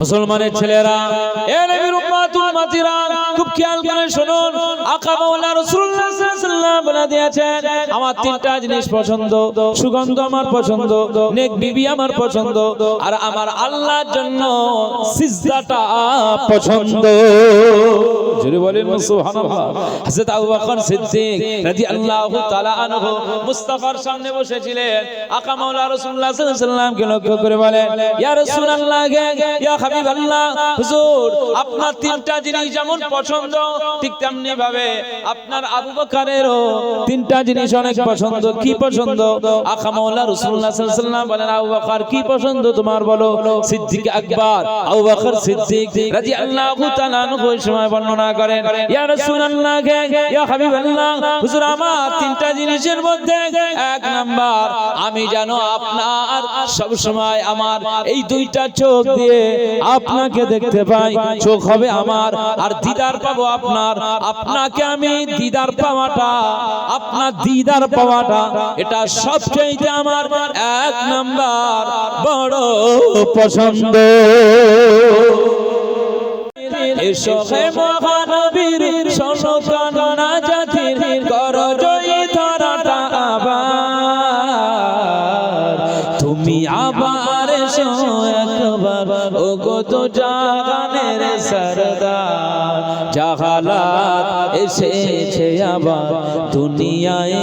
মুসলমানের ছেলেরা, এ নবীর উম্মাতুল উম্মাতিরা, খুব খেয়াল করে শুনুন। আকা মাওলা রাসূলুল্লাহ সাল্লাল্লাহু আলাইহি ওয়াসাল্লাম বলে দিয়েছেন, আমার তিনটা জিনিস পছন্দ। সুগন্ধ আমার পছন্দ, নেক বিবি আমার পছন্দ, আর আমার আল্লাহর জন্য সিজদাটা পছন্দ। জোরে বলেন সুবহানাল্লাহ। হযরত আবু বকর সিদ্দিক রাদিয়াল্লাহু তাআলা আনহু মুস্তাফার সামনে বসেছিলেন। আকা মাওলা রাসূলুল্লাহ সাল্লাল্লাহু আলাইহি ওয়াসাল্লামকে লক্ষ্য করে বলেন, ইয়া রাসূলুল্লাহ, ইয়া হাবিবাল্লাহ, হুজুর আপনার তিনটা জিনিস যেমন পছন্দ, ঠিক তেমনি ভাবে আপনার আবু বকরেরও তিনটা জিনিস অনেক পছন্দ। কি পছন্দ? আকা মাওলা রাসূলুল্লাহ সাল্লাল্লাহু আলাইহি ওয়াসাল্লাম বলেন, আবু বকর কি পছন্দ তোমার বলো? সিদ্দিক আকবর আবু বকর সিদ্দিক রাদিয়াল্লাহু তাআলা আনহু ওই সময় বর্ণনা করেন, ইয়া রাসূলুল্লাহ, ইয়া হাবিবাল্লাহ, হুজুর আমার তিনটা জিনিসের মধ্যে এক নাম্বার, আমি জানো আপনার সব সময় আমার এই দুইটা চোখ দিয়ে আপনাকে দেখতে পাই, চোখ হবে আমার, আর দিদার পাবো আপনার। আপনাকে আমি দিদার পাওয়াটা, আপনার দিদার পাওয়াটা, এটা সবচেয়ে আমার এক নাম্বার বড় পছন্দ। এসো হে মহানবীর শোনো কান্না জাতির, করো জয়ী ধরাটা আবার, তুমি আবার এসো একবার, ও গো তো জাহানের সরদার। জাহালাত এসেছে আবার দুনিয়ায়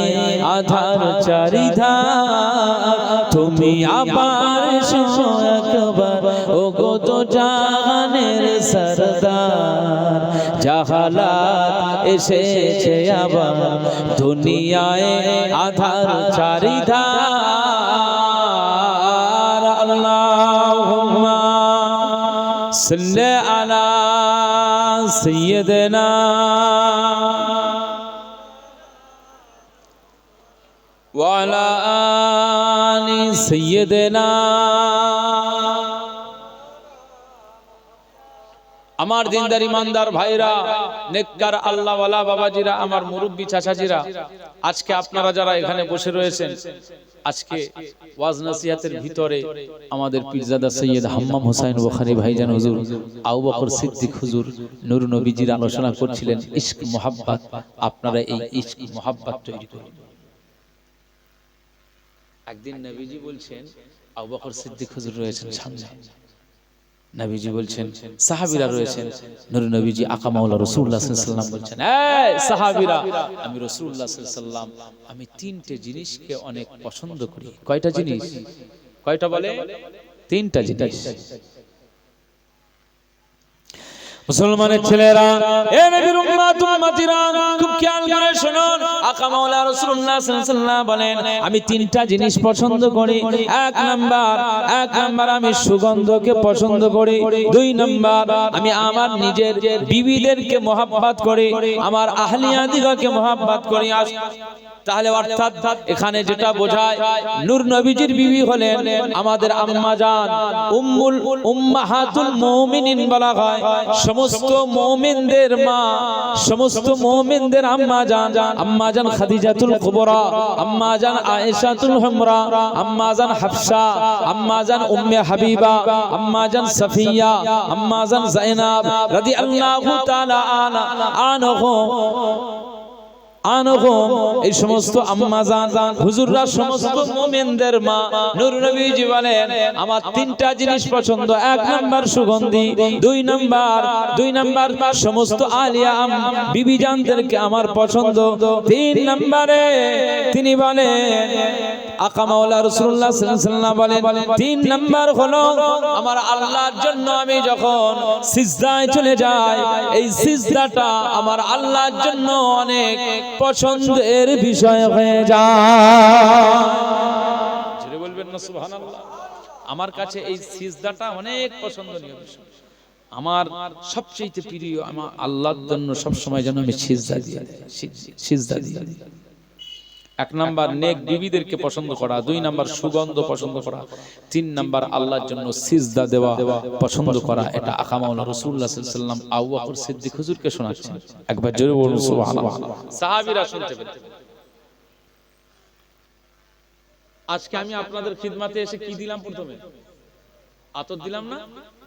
আধার চারিধার, তুমি আবার এসো একবার, ও গো তো জাহানের সরদার। জাহালাত এসেছে আবার দুনিয়ায় আধার চারিধার। আল্লাহুম্মা সাল্লি আলা সাইয়্যিদিনা ওয়া আলা আলি সাইয়্যিদিনা। আমার দিনদার ইমানদার ভাইরা, নেককার আল্লাহওয়ালা বাবাজিরা, আমার মুরব্বি চাচাজিরা, আজকে আপনারা যারা এখানে বসে রয়েছেন, আজকে ওয়াজ নসিহতের ভিতরে আমাদের পীরজাদা সৈয়দ হাম্মাম হোসেন বুখারী ভাইজান হুজুর, আবু বকর সিদ্দিক হুজুর নূর নবীজির আলোচনা করছিলেন ইশক মোহাব্বত। আপনারা এই ইশক মোহাব্বত তৈরি করুন। একদিন নবীজি বলছেন, আবু বকর সিদ্দিক হুজুর রয়েছেন সামনে, নবীজি বলছেন, সাহাবীরা রয়েছেন, নূর নবীজি আকা মাওলা রাসূলুল্লাহ সাল্লাল্লাহু আলাইহি ওয়াসাল্লাম বলছেন, এই সাহাবীরা, আমি রাসূলুল্লাহ সাল্লাল্লাহু আলাইহি ওয়াসাল্লাম আমি তিনটে জিনিসকে অনেক পছন্দ করি। কয়টা জিনিস? কয়টা বলে? তিনটা জিনিস। মুসলমানের ছেলেরা, এ নবীর উম্মাতুল উম্মাতিরা, খুব খেয়াল করে শুনুন। আকা মাওলা রাসূলুল্লাহ সাল্লাল্লাহু আলাইহি ওয়াসাল্লাম বলেন, আমি তিনটা জিনিস পছন্দ করি। এক নাম্বার আমি সুগন্ধকে পছন্দ করি। দুই নাম্বার আমি আমার নিজের বিবিদেরকে মহব্বত করি, আমার আহলিয়াদিগকে মহব্বত করি। তাহলে অর্থাৎ এখানে যেটা বোঝায়, নূর নবীজির বিবি হলেন আমাদের আম্মা জান, উম্মাহাতুল মুমিনিন বলা হয়। সমস্ত মুমিনদের মা, সমস্ত মুমিনদের আম্মা জান খাদিজাতুল কুবরা, আম্মা জান আয়েশাতুল হুমরা, আম্মা জান হাফসা, আম্মা জান উম্মে হাবিবা, আম্মা জান সাফিয়া, আম্মা জান যায়নাব রাদিয়াল্লাহু তাআলা আনহুম, এই সমস্ত আম্মা জান হুজুররা সমস্ত মুমিনদের মা। নূর নবীজি বলেন, আমার তিনটা জিনিস পছন্দ। এক নাম্বার সুগন্ধি, দুই নাম্বার সমস্ত আলিয়া বিবি জানদেরকে আমার পছন্দ, তিন নাম্বারে তিনি বলেন, আকা মাওলা রাসূলুল্লাহ সাল্লাল্লাহু আলাইহি ওয়াসাল্লাম বলেন, তিন নাম্বার হলো আমার আল্লাহর জন্য আমি যখন সিজদায় চলে যাই, এই সিজদাটা আমার আল্লাহর জন্য অনেক পছন্দের বিষয় হয়ে যায়। জোরে বলবেন না সুবহানাল্লাহ। আমার কাছে এই সিজদাটা অনেক পছন্দনীয় বিষয়, আমার সবচেয়ে প্রিয়। আমার আল্লাহর জন্য সব সময় যেন আমি সিজদা দিই। এক নাম্বার নেক বিবিদেরকে পছন্দ করা, দুই নাম্বার সুগন্ধ পছন্দ করা, তিন নাম্বার আল্লাহর জন্য সিজদা দেওয়া পছন্দ করা। এটা আকা মাওলা রাসূলুল্লাহ সাল্লাল্লাহু আলাইহি ওয়াসাল্লাম আবু বকর সিদ্দিক হুজুরকে শোনাচ্ছেন। একবার জোরে বলুন সুবহানাল্লাহ। সাহাবীরা শুনতে পেতেন। আজকে আমি আপনাদের খিদমতে এসে কি দিলাম? প্রথমে আতর দিলাম না,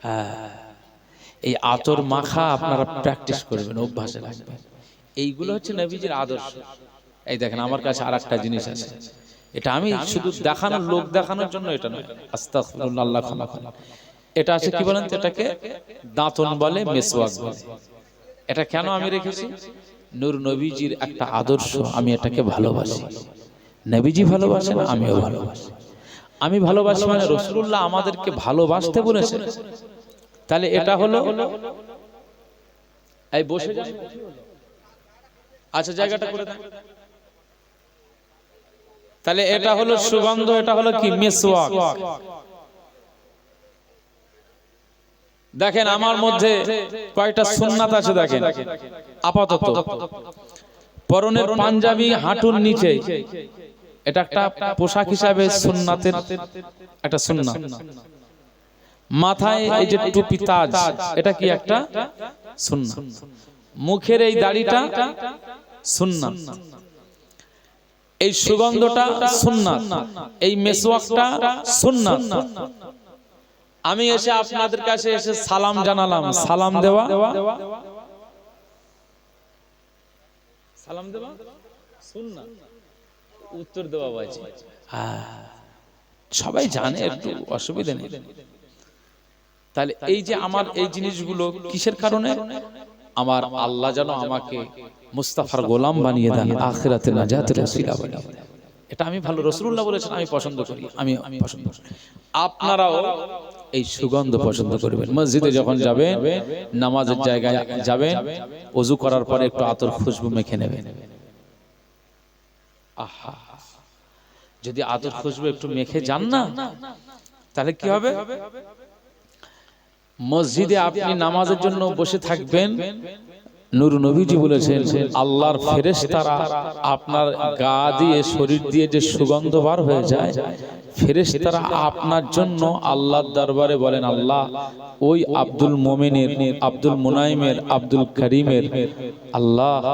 হ্যাঁ, এই আতর মাখা আপনারা প্র্যাকটিস করবেন, অভ্যাসে রাখবেন। এইগুলো হচ্ছে নবীজির আদর্শ। এই দেখেন আমার কাছে আরেকটা জিনিস আছে, এটা আমি শুধু দেখানোর, লোক দেখানোর জন্য এটা নয়, আস্তাগফিরুল্লাহ, আল্লাহ ক্ষমা করুন। এটা আছে কি বলেন তো, এটাকে দাঁতন বলে, মেসওয়াক বলে। এটা কেন আমি রেখেছি? নূর নবীজির একটা আদর্শ, আমি এটাকে ভালোবাসি। নবীজি ভালোবাসেন, আমিও ভালোবাসি। আমি ভালোবাসি মানে রাসূলুল্লাহ আমাদেরকে ভালোবাসতে বলেছে। তাহলে এটা হলো, এই বসে যান, আচ্ছা জায়গাটা করে দেন। তাহলে এটা হলো সুগন্ধ, এটা হলো কি, মেসওয়াক। দেখেন আমার মধ্যে কয়টা সুন্নাত আছে দেখেন। আপাতত পরনের পাঞ্জাবি হাঁটুর নিচে, এটা একটা পোশাক হিসাবে সুন্নাতের একটা সুন্নাত। মাথায় এই যে টুপি, তাজ, এটা কি একটা সুন্নাত। মুখের এই দাড়িটা সুন্নাত, এই সুগন্ধটা সুন্নাত, এই মেসওয়াকটা সুন্নাত। আমি এসে আপনাদের কাছে এসে সালাম জানালাম, সালাম দেওয়া, সালাম দেওয়া সুন্নাত, উত্তর দেওয়া ওয়াজিব। সবাই জানে, একটু অসুবিধা নেই। তাহলে এই যে আমার এই জিনিসগুলো কিসের কারণে? আমার আল্লাহ যেন আমাকে মুস্তাফার গোলাম বানিয়ে দেন, আখিরাতে নাজাতের ওসিলা বানিয়ে দেন। এটা আমি ভালো, রাসূলুল্লাহ বলেছেন, আমি পছন্দ করি, আমি পছন্দ করি। আপনারাও এই সুগন্ধ পছন্দ করবেন। মসজিদে যখন যাবেন, নামাজের জায়গায় যাবেন, ওযু করার পরে একটু আতর খুশবু মেখে নেবেন। আহা, যদি আতর খুশবু একটু মেখে যান না, তাহলে কি হবে? মসজিদে আপনি নামাজের জন্য বসে থাকবেন, নূর নবীজি বলেছেন আল্লাহর ফেরেশতারা আপনার গা দিয়ে, শরীর দিয়ে যে সুগন্ধ বার হয়ে যায়, ফেরেশতারা আপনার জন্য আল্লাহর দরবারে বলেন, আল্লাহ ওই আব্দুল মোমেনের, আব্দুল মুনাইমের, আব্দুল করিমের আল্লাহ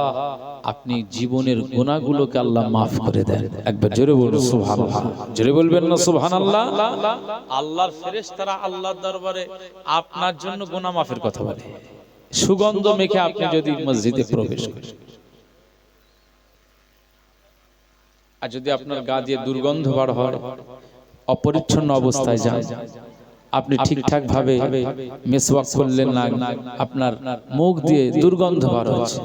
আপনি জীবনের গুনাহগুলোকে আল্লাহ মাফ করে দেন। একবার জোরে বলুন সুবহানাল্লাহ, জোরে বলবেন না সুবহানাল্লাহ। আল্লাহর ফেরেশতারা আল্লাহর দরবারে আপনার জন্য গুনাহ মাফের কথা বলে। সুগন্ধ মেখে আপনি যদি মসজিদে প্রবেশ করেন, আর যদি আপনার গা দিয়ে দুর্গন্ধ বার হয়, অপরিচ্ছন্ন অবস্থায় যান, আপনি ঠিকঠাক ভাবে মেসওয়াক করলেন না, আপনার মুখ দিয়ে দুর্গন্ধ বার হচ্ছে,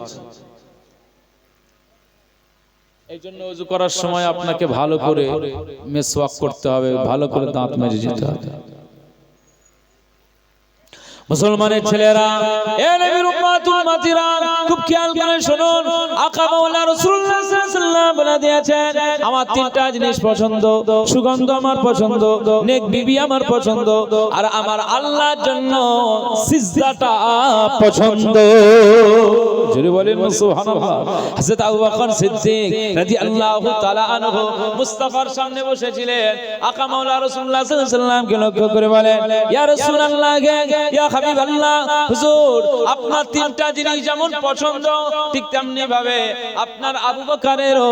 এই জন্য ওযু করার সময় আপনাকে ভালো করে মেসওয়াক করতে হবে, ভালো করে দাঁত মেজে যেতে হবে। মুসলমানের ছেলেরা, এ নবীর উম্মাতুল মাতিরা, খুব খেয়াল করে শুনুন। আকা মাওলানা রাসূলুল্লাহ সাল্লাল্লাহু আলাইহি ওয়াসাল্লাম বলে দিয়েছেন, আমার তিনটা জিনিস পছন্দ, সুগন্ধ আমার পছন্দ, নেক বিবি আমার পছন্দ, আর আমার আল্লাহর জন্য সিজদাটা পছন্দ। জোরে বলেন সুবহানাল্লাহ। হযরত আবু বকর সিদ্দিক রাদিয়াল্লাহু তাআলা আনহু মুস্তাফার সামনে বসেছিলেন। আকা মাওলানা রাসূলুল্লাহ সাল্লাল্লাহু আলাইহি ওয়াসাল্লামকে লক্ষ্য করে বলেন, ইয়া রাসূলুল্লাহ, ইয়া হাবিবাল্লাহ, হুজুর আপনার তিনটা জিনিস যেমন পছন্দ, ঠিক তেমনি ভাবে আপনার আবু বকরেরও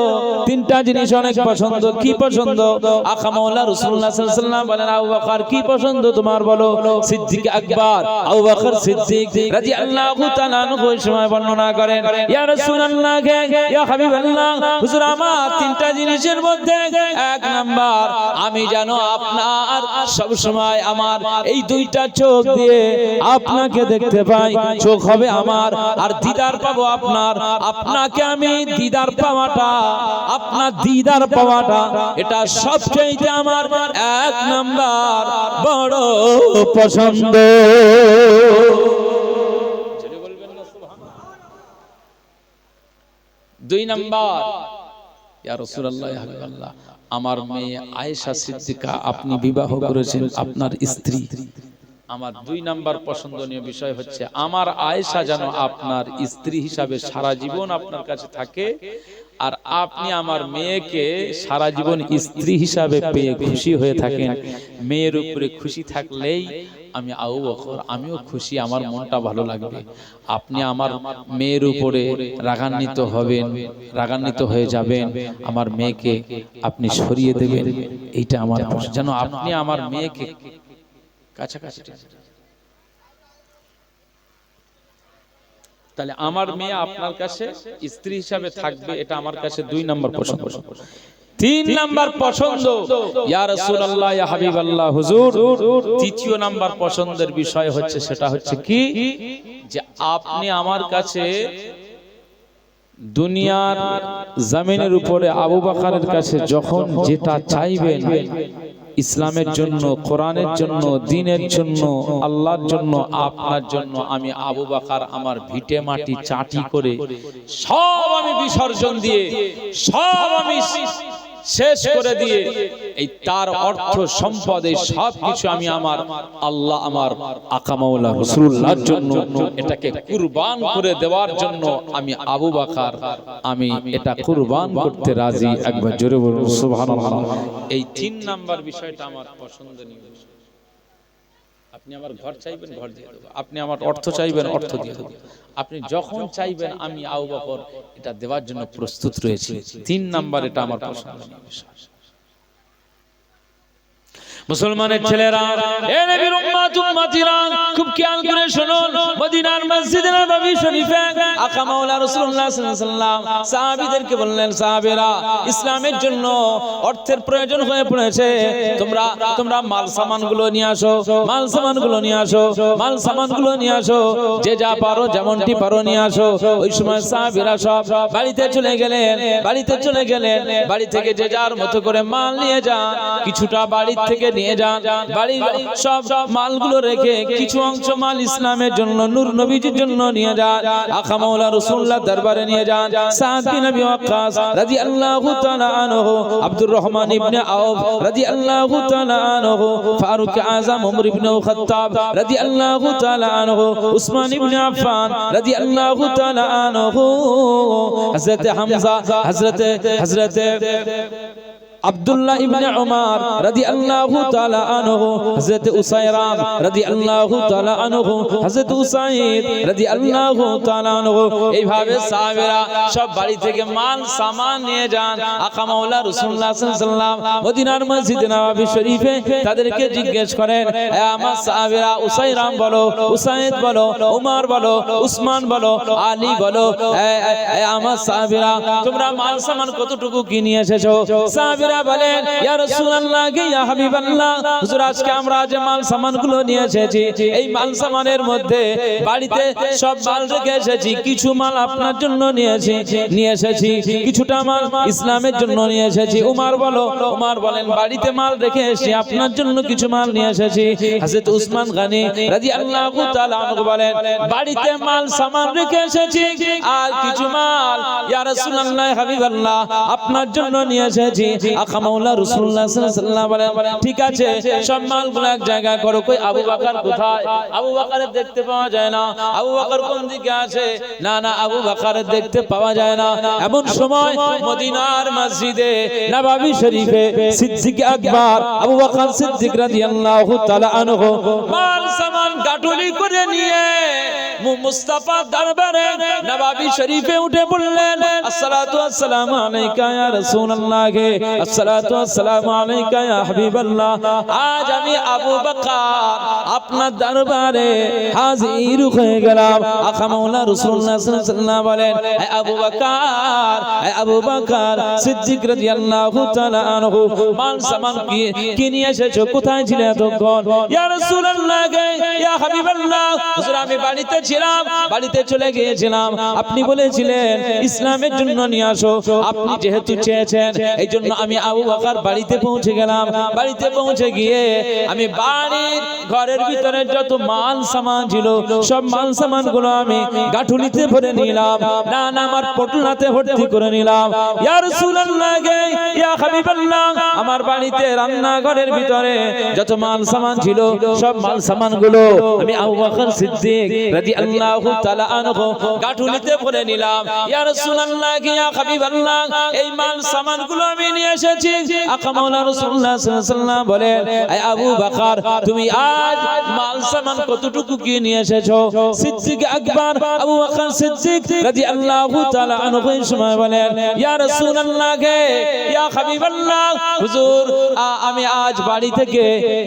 তিনটা জিনিস অনেক পছন্দ। কি পছন্দ? আকা মাওলানা রাসূলুল্লাহ সাল্লাল্লাহু আলাইহি ওয়াসাল্লাম বলেন, আবু বকর কি পছন্দ তোমার বলো? সিদ্দিক আকবর আবু বকর সিদ্দিক রাদিয়াল্লাহু তাআলা আনহু ওই সময় বর্ণনা করেন, ইয়া রাসূলুল্লাহ, ইয়া হাবিবাল্লাহ, হুজুর আমার তিনটা জিনিসের মধ্যে এক নাম্বার, আমি জানো আপনার সব সময় আমার এই দুইটা চোখ দিয়ে আপনাকে দেখতে পাই, চোখ হবে আমার, আর দিদার পাবো আপনার। আপনাকে আমি দিদার পাওয়াটা, আপনার দিদার পাওয়াটা, এটা সবচেয়ে আমার এক নাম্বার বড় পছন্দ। দুই নাম্বার, ইয়া রাসূলুল্লাহ, ইয়া হাবিবাল্লাহ, আমার মেয়ে আয়েশা সিদ্দিকা আপনি বিবাহ করেছেন, আপনার স্ত্রী। আমার দুই নাম্বার পছন্দনীয় বিষয় হচ্ছে আমার আয়েশা যেন আপনার স্ত্রী হিসাবে সারা জীবন আপনার কাছে থাকে, আর আপনি আমার মেয়েকে সারা জীবন স্ত্রী হিসাবে পেয়ে খুশি হয়ে থাকেন। মেয়ের উপরে খুশি থাকলেই আমি আবু বকর, আমিও খুশি, আমার মনটা ভালো লাগবে। আপনি আমার মেয়ের উপরে রাগান্বিত হবেন, রাগান্বিত হয়ে যাবেন, আমার মেয়েকে আপনি সরিয়ে দেবেন, এইটা আমার যেন আপনি আমার মেয়েকে কাছাকাছি। তাহলে আমার মেয়ে আপনার কাছে স্ত্রী হিসাবে থাকবে, এটা আমার কাছে 2 নম্বর পছন্দ। 3 নম্বর পছন্দ, ইয়া রাসূলুল্লাহ ইয়া হাবিবাল্লাহ হুজুর, 3য় নম্বর পছন্দের বিষয় হচ্ছে, সেটা হচ্ছে কি, যে আপনি আমার কাছে দুনিয়ার জমিনের উপরে আবু বকরের কাছে যখন যেটা চাইবেন, ইসলামের জন্য, কোরআনের জন্য, দ্বীনের জন্য, আল্লাহর জন্য, আপনার জন্য, আমি আবু বকর আমার ভিটে মাটি চাটি করে সব আমি বিসর্জন দিয়ে, সব আমি শেষ করে দিয়ে, এই তার অর্থ সম্পদ, এই সব কিছু আমি আমার আল্লাহ, আমার আকা মাওলা রাসূলুল্লাহর জন্য এটাকে কুরবান করে দেওয়ার জন্য আমি আবু বকর, আমি এটা কুরবান করতে রাজি। একবার জোরে বলুন সুবহানাল্লাহ। এই 3 নাম্বার বিষয়টা আমার পছন্দনীয় বিষয়। আপনি আমার ঘর চাইবেন, ঘর দিয়ে দেব। আপনি আমার অর্থ চাইবেন, অর্থ দিয়ে দেব। আপনি যখন চাইবেন, আমি আবু বকর এটা দেওয়ার জন্য প্রস্তুত রয়েছি। 3 নাম্বার এটা আমার পছন্দনীয় বিষয়। মুসলমানের ছেলেরা, এ নবীর উম্মত উম্মতিরা, খুব খেয়াল করে শুনুন। মদিনার মসজিদে নববী শরীফে আকা মাওলা রাসূলুল্লাহ সাল্লাল্লাহু আলাইহি ওয়াসাল্লাম সাহাবীদেরকে বললেন, সাহাবীরা, ইসলামের জন্য অর্থের প্রয়োজন হয়ে পড়েছে, তোমরা মাল সামানগুলো নিয়ে আসো, মাল সামানগুলো নিয়ে আসো, মাল সামানগুলো নিয়ে আসো, যে যা পারো যেমনটি পারো নিয়ে আসো। ওই সময় সাহাবীরা সব বাড়িতে চলে গেলেন, বাড়ি থেকে যে যার মতো করে মাল নিয়ে যান, কিছুটা বাড়ি থেকে নিয়ে যান, বাড়ির সব মালগুলো রেখে কিছু অংশ মাল ইসলামের জন্য, নূর নবীজির জন্য নিয়ে যান, আকা মাওলা রাসূলুল্লাহ দরবারে নিয়ে যান। সাদ বিন আবি ওয়াক্কাস রাদিয়াল্লাহু তাআলা আনহু, আব্দুর রহমান ইবনে আউফ রাদিয়াল্লাহু তাআলা আনহু, ফারুক আযম ওমর ইবনে খাত্তাব রাদিয়াল্লাহু তাআলা আনহু, উসমান ইবনে আফফান রাদিয়াল্লাহু তাআলা আনহু, হযরত হামজা, হযরত আব্দুল্লাহ ইবনে উমর রাদিয়াল্লাহু তাআলা আনহু, হযরত উসায়রা রাদিয়াল্লাহু তাআলা আনহু, হযরত উসাইদ রাদিয়াল্লাহু তাআলা আনহু, এইভাবে সাহাবীরা সব বাড়ি থেকে মাল সামান নিয়ে যান। আকা মাওলা রাসূলুল্লাহ সাল্লাল্লাহু আলাইহি ওয়াসাল্লাম মদিনার মসজিদে নববী শরীফে তাদেরকে জিজ্ঞেস করেন, এ আমার সাহাবীরা, উসায়রা বলো, উসাইদ বলো, উমর বলো, উসমান বলো, আলী বলো, এ আমার সাহাবীরা, তোমরা মাল সামান কতটুকু কি নিয়ে এসেছো? সাহাবীরা বলেন, ইয়া রাসূলুল্লাহ, ইয়া হাবিবাল্লাহ, হুজুর, আজকে আমরা যে মাল সামানগুলো নিয়ে এসেছি, এই মাল সামানের মধ্যে বাড়িতে সব মাল রেখে এসেছি, কিছু মাল আপনার জন্য নিয়ে এসেছি, কিছুটা মাল ইসলামের জন্য নিয়ে এসেছি। উমর বলেন, বাড়িতে মাল রেখে এসেছি, আপনার জন্য কিছু মাল নিয়ে এসেছি। হযরত উসমান গনি রাদিয়াল্লাহু তাআলা আনহু বলেন, বাড়িতে মাল সামান রেখে এসেছি, আর কিছু মাল ইয়া রাসূলুল্লাহ, হাবিবাল্লাহ, আপনার জন্য নিয়ে এসেছি। আকা মাওলা রাসূলুল্লাহ সাল্লাল্লাহু আলাইহি ওয়াসাল্লাম বলেন, ঠিক আছে, সব মালগুলো এক জায়গায় করো। কই আবু বকর কোথায়? আবু বকরের দেখতে পাওয়া যায় না। আবু বকর কোন দিকে আছে? না, আবু বকরের দেখতে পাওয়া যায় না। এমন সময় মদিনার মসজিদে নববী শরীফে সিদ্দিক আকবর আবু বকর সিদ্দিক রাদিয়াল্লাহু তাআলা আনহু মাল সামান গাটুলি করে নিয়ে মুস্তাফা দরবারে নববী শরীফে উঠে বললেন, আসসালাতু ওয়াসসালামু আলাইকা ইয়া রাসূলুল্লাহ, আসসালাতু ওয়াসসালামু আলাইকা ইয়া হাবিবাল্লাহ, আজ আমি আবু বকর আপনার দরবারে হাজির হয়ে গেলাম। আকা মাওলা রাসূলুল্লাহ সাল্লাল্লাহু আলাইহি ওয়াসাল্লাম বলেন, হে আবু বকর সিদ্দিক রাদিয়াল্লাহু তাআলা আনহু, মাল সামান কি নিয়ে এসেছো? কোথায় ছিলে এতক্ষণ? ইয়া রাসূলুল্লাহ, ইয়া হাবিবাল্লাহ, হুজুর, আমি বাড়িতে চলে গিয়েছিলাম, আপনি বলেছিলেন ইসলামের জন্য নিয়ে আসো, আপনি যেহেতু চেয়েছেন, এই জন্য আমি আবু বকর বাড়িতে পৌঁছে গেলাম। বাড়িতে পৌঁছে গিয়ে আমি বাড়ির ঘরের ভিতরে যত মাল সামান ছিল, সব মাল সামান গুলো আমি গাঁঠুলিতে ভরে নিলাম, না আমার পটলাতে ভর্তি করে নিলাম। ইয়া রাসূলুল্লাহ, ইয়া হাবিবাল্লাহ, আমার বাড়িতে রান্নাঘরের ভিতরে যত মাল সামান ছিল, সব মাল সামান গুলো আমি আবু বকর সিদ্দিক রাদিয়াল্লাহু রাদিয়াল্লাহু তাআলা আনহু গাঁঠুলিতে পরে নিলাম, ইয়া রাসূলুল্লাহ ইয়া হাবিবাল্লাহ এই মাল সামানগুলো আমি নিয়ে এসেছি। আকা মাওলানা রাসূলুল্লাহ সাল্লাল্লাহু আলাইহি ওয়াসাল্লাম বলেন, এই আবু বকর তুমি আজ মাল সামান কতটুকু কি নিয়ে এসেছো? সিদ্দিক আকবর আবু বকর সিদ্দিক রাদিয়াল্লাহু তাআলা আনহু এই সময় বলেন, ইয়া রাসূলুল্লাহ ইয়া হাবিবাল্লাহ হুজুর আমি আজ বাড়ি থেকে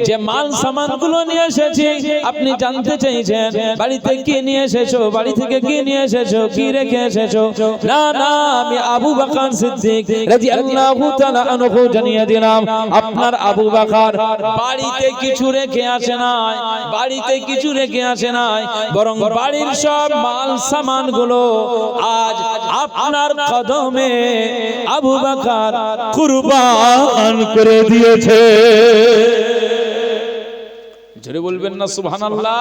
যে মাল সামানগুলো নিয়ে এসেছি আপনি জানতে চাইছেন বাড়িতে কি নিয়ে এসেছো, বাড়ি থেকে কি নিয়ে এসেছো, কি রেখে এসেছো? না না, আমি আবু বকর সিদ্দিক রাদিয়াল্লাহু তাআলা আনহু জানিয়ে দিলাম আপনার আবু বকর বাড়িতে কিছু রেখে আসে নাই, বাড়িতে কিছু রেখে আসে নাই, বরং বাড়ির সব মাল সামানগুলো আজ আপনার কদমে আবু বকর কুরবান করে দিয়েছে। জোরে বলবেন না সুবহানাল্লাহ।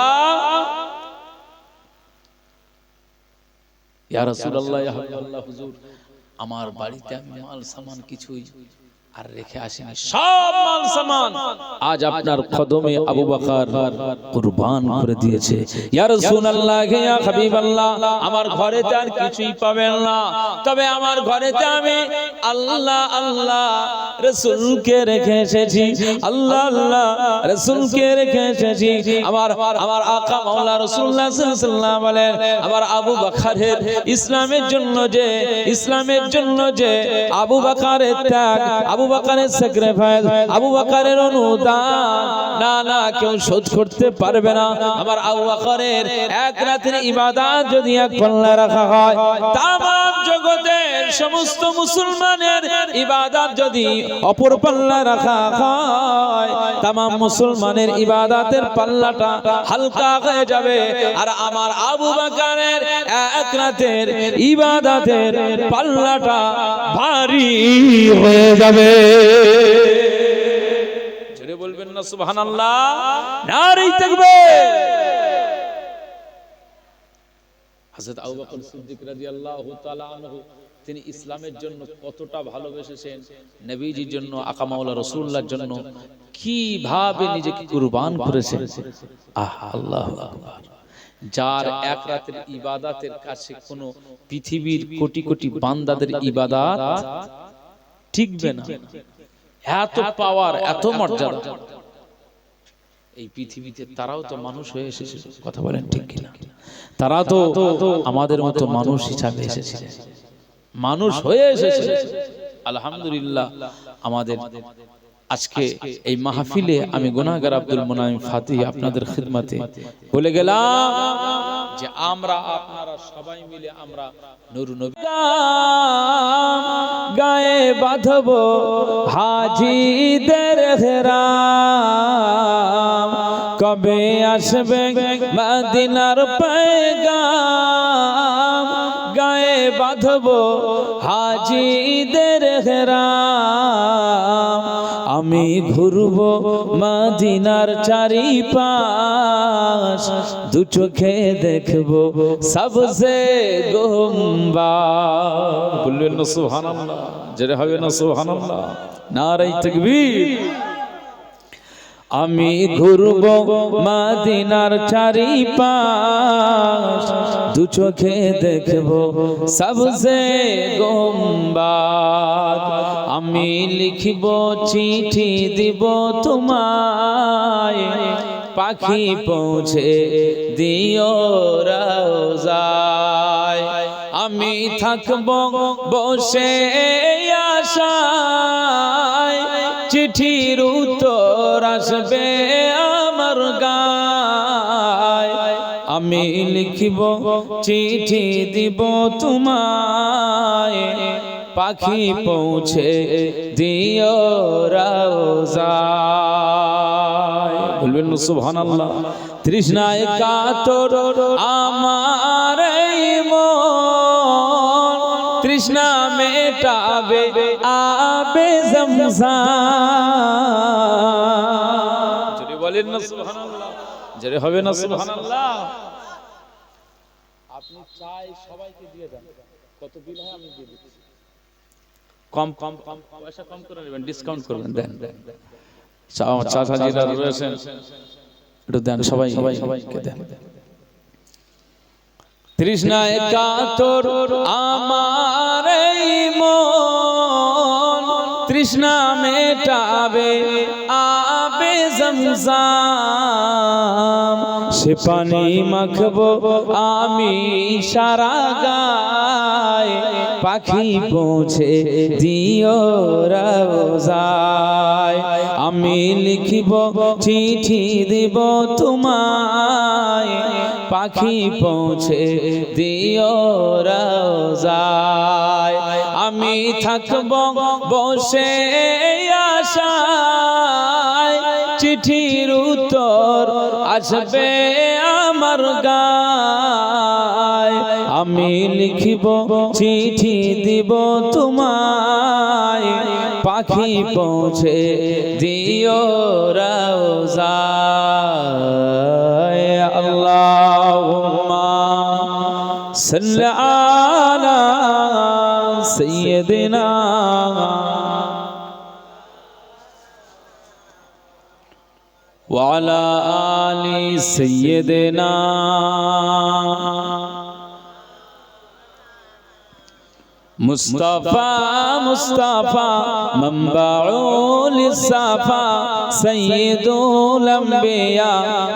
ইয়া রাসূলুল্লাহ ইয়া হাবিবাল্লাহ হুজুর আমার বাড়িতে আমি মাল সামান কিছুই আর রেখে আসেনি, সব মাল সামান আজ আপনার কদমে আবু বকর কুরবান করে দিয়েছে। ইয়া রাসূলুল্লাহ ইয়া হাবিবাল্লাহ আমার ঘরেতে আর কিছুই পাবেন না, তবে আমার ঘরেতে আমি আল্লাহ আল্লাহ রাসূলকে রেখে এসেছি, আল্লাহ আল্লাহ রাসূলকে রেখে এসেছি। আমার আকা মাওলানা রাসূলুল্লাহ সাল্লাল্লাহু আলাইহি ওয়াসাল্লাম বলেন, আমার আবু বকরের ইসলামের জন্য যে আবু বকরের ত্যাগ, আবু বকরের স্যাক্রিফাইস, আবু বকরের অনুদান না না কেউ শোধ করতে পারবে না। আমার আবু বকরের এক রাতের ইবাদত যদি এক পাল্লায় রাখা হয়, তামাম জগতের সমস্ত মুসলমানের ইবাদত যদি অপর পাল্লায় রাখা হয়, তামাম মুসলমানের ইবাদতের পাল্লাটা হালকা হয়ে যাবে, আর আমার আবু বকরের এক রাতের ইবাদতের পাল্লাটা ভারী হয়ে যাবে। জোরে বলবেন না সুবহানাল্লাহ, নারে তাকবীর। হযরত আবু বকর সিদ্দিক রাদিয়াল্লাহু তাআলা আনহু তিনি ইসলামের জন্য কতটা ভালোবেসেছেন, নবীজির জন্য, আকা মাওলানা রাসূলুল্লাহর জন্য কিভাবে নিজেকে কুরবান করেছেন। আল্লাহু আকবার। যার এক রাতের ইবাদতের কাছে কোনো পৃথিবীর কোটি কোটি বান্দাদের ইবাদত ঠিকবে না, এত পাওয়ার, এত মর্যাদা। এই পৃথিবীতে তারাও তো মানুষ হয়ে এসেছে, কথা বলেন ঠিক কিনা? তারা তো আমাদের মতো মানুষ হিসাবে এসেছে, মানুষ হয়ে এসেছে। আলহামদুলিল্লাহ আমাদের আজকে এই মাহফিলে আমি গুনাহগার আব্দুল মুনাইম ফাতিহ আপনাদের খিদমতে বলে গেলাম যে আমরা আপনারা সবাই মিলে আমরা নূর নবী গায়ে বাঁধব হাজিদের হেরাম, কবে আসবে মদিনার পেগাম, গায়ে বাঁধব হাজিদের হেরাম, আমি ঘুরব মদিনার চারিপাশ, দু চোখে দেখব সবসে গুম্বাদ। বললেন না সুবহানাল্লাহ, জোরে হবে না সুবহানাল্লাহ, নারে তাকবীর। আমি ঘুরব মদিনার চারিপাশ, দু চোখে দেখব সবসে গুম্বাদ, আমি লিখব চিঠি দিব তোমায়, পাখি পৌঁছে দিও রওজায়, আমি থাকব বসে আশায়, চিঠির উত্তর আসবে আমার গায়, আমি লিখব চিঠি দিব তোমায়, পাখি পৌঁছে দিও রওজায়। বলবেন না সুবহানাল্লাহ। তৃষ্ণায় কাতর আমার এই মন, তৃষ্ণা মেটাবে আবে জমজাম। যদি বলেন না সুবহানাল্লাহ, জোরে হবে না সুবহানাল্লাহ। আপনি চাই সবাইকে দিয়ে দেন, কত বিল হয় আমি দিয়ে দিচ্ছি, কম কম কম পয়সা কম করে নেবেন, ডিসকাউন্ট করবেন, দেন দেন। চাচা জিরা রয়েছেন একটু দেন, সবাইকে দেন। তৃষ্ণায় কাতর আমার এই মন, তৃষ্ণা মেটাবে আবে জমজম, সে পানি মাখবো আমি সারা গায়, পাখি পৌঁছে দিও রওজায়। আমি লিখিব চিঠি দিব তোমায়, পাখি পৌঁছে দিও রওজায়। আমি থাকব বসে আশায়, চিঠির উত্তর আসবে আমার গায়। আমি লিখিব চিঠি দিব তোমায়, পাখি পৌঁছে দিও রওজায়। আল্লাহুম্মা সাল্লি আলা সাইয়্যিদিনা ওয়া আলা আলি সাইয়্যিদিনা মুস্তাফা মুস্তাফা মানবাউল সাফা সাইয়্যিদুল আম্বিয়া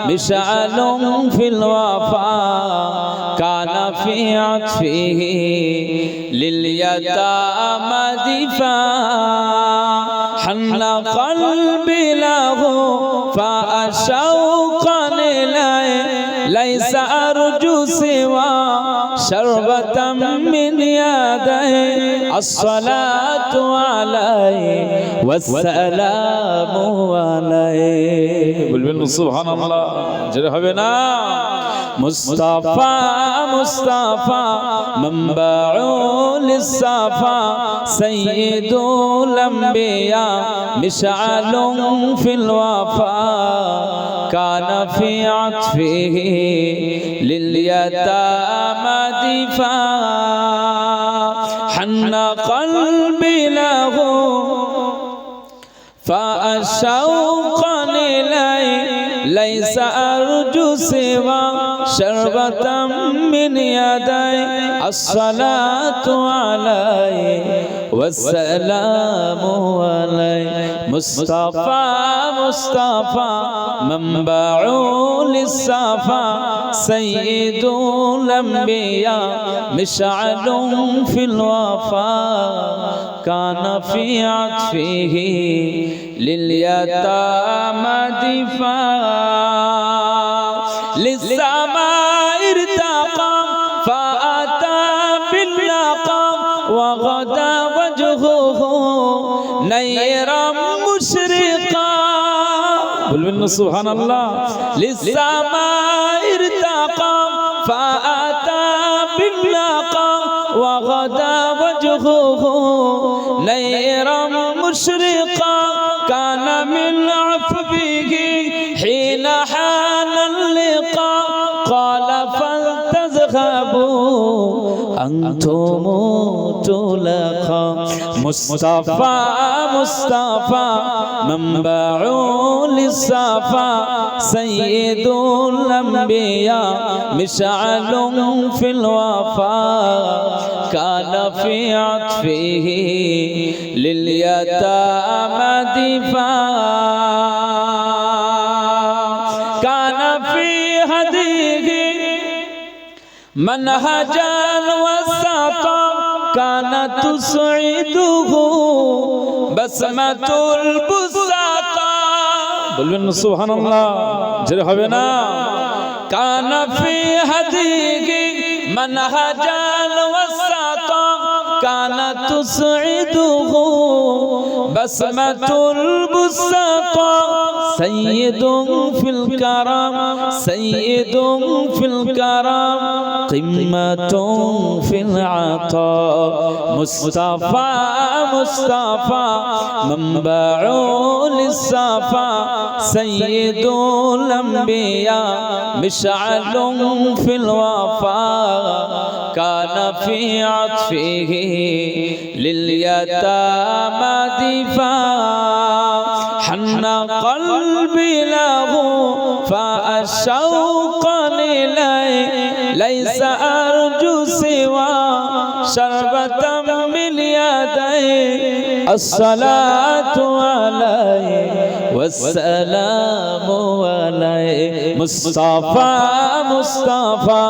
মিশআলুম ফিল ওয়াফা কানা ফি আতফিহি লিল ইয়াতামা দিফা হান্না কলবি লাহু ফাআশাউকান ইলাইহি লাইসা আরজু সিওয়া শারবাতাম মিন ইয়াদাইহি আসসালাতু আলাইহি ওয়াসসালামু আলাইহি। বলবেন সুবহানাল্লাহ, জোরে হবে না? মুস্তাফা মুস্তাফা মানবাউল সাফা সাইয়্যিদুল আম্বিয়া মিশআলুম ফিল ওয়াফা কানা ফি আতফিহি লিল ইয়াতামা দিফা হান্না কলবি লাহু ফাআশাউকান ইলাইহি লাইসা আরজু সিওয়া শারবাতাম মিন ইয়াদাইহি আসসালাতু আলাইহি ওয়াসসালামু আলাইহি। মুস্তাফা মুস্তাফা মানবাউল সাফা সাইয়্যিদুল আম্বিয়া মিশআলুম ফিল ওয়াফা কানা ফি আতফিহি লিল ইয়াতামা দিফা للسماء ارتقى فأتى باللقى وغدا وجهه نيرا مشرقا بلبن سبحان الله للسماء ارتقى فأتى باللقى وغدا وجهه نيرا مشرقا كان من عفوه حين حان اللقاء قال فلتذهبوا أنتم طلقا مصطفى مصطفى منبعول الصفا سيد الأنبياء مشعل في الوفاء كان في عطفه لليتامى دفاع كان في هديه منهجا وسطا كانت تسعده بسمة البساطا বলবেন সুবহানাল্লাহ, জোরে হবে না? كان في هديه منهجا وسطا كانت تسعده بسمة البساطا سيد في الكرم سيد في الكرم قمة في العطاء مصطفى مصطفى منبع للصفا سيد الأنبياء مشعل في الوفاء كان في عطفه لليتامى دفاع حن قلبي له فأشوقا إليه ليس أرجو سوى شربة من يديه الصلاة عليه والسلام عليه مصطفى مصطفى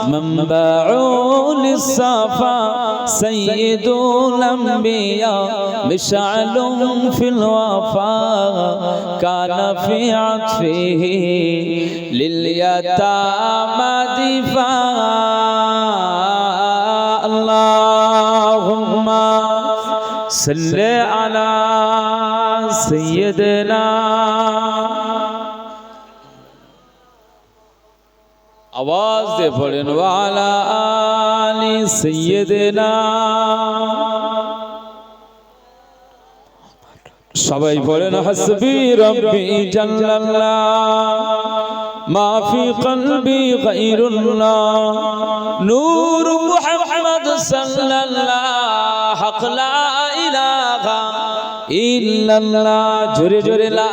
منبع للصفا سيد الأنبياء مشعل في الوفاء كان في عطفه لليتامى دفاع اللهم صل على سيدنا आवाज दे पढ़ेन वाला आली सैयदना सबाई पढ़ेन हस्बी रब्बी जल्लल्लाह मा फी क़ल्बी गैरुल्लाह नूर मुहम्मद सल्लल्लाह हक़ ला इलाहा इल्लल्लाह जोरे जोरे ला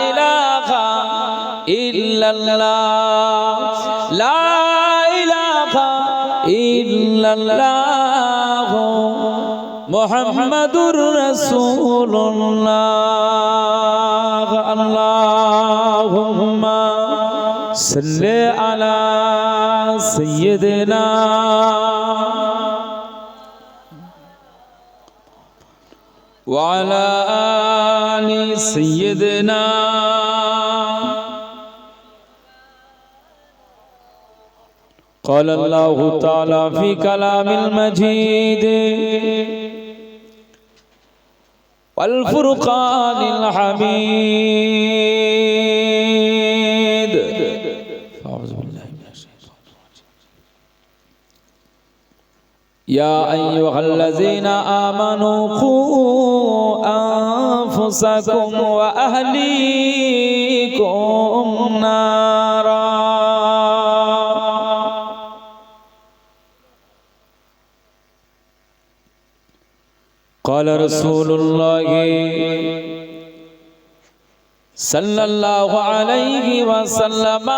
इलाहा इल्लल्लाह ला इलाहा इल्लल्लाह मुहम्मदुर रसूलुल्लाह अल्लाहुम्मा सल्ली अला सय्यिदिना व अला आलि सय्यिदिना قال الله تعالى في كلام المجيد والفرقان الحميد أعوذ بالله من الشيطان الرجيم يا أيها الذين آمنوا قوا أنفسكم وأهليكم نارا قال رسول الله صلى الله عليه وسلم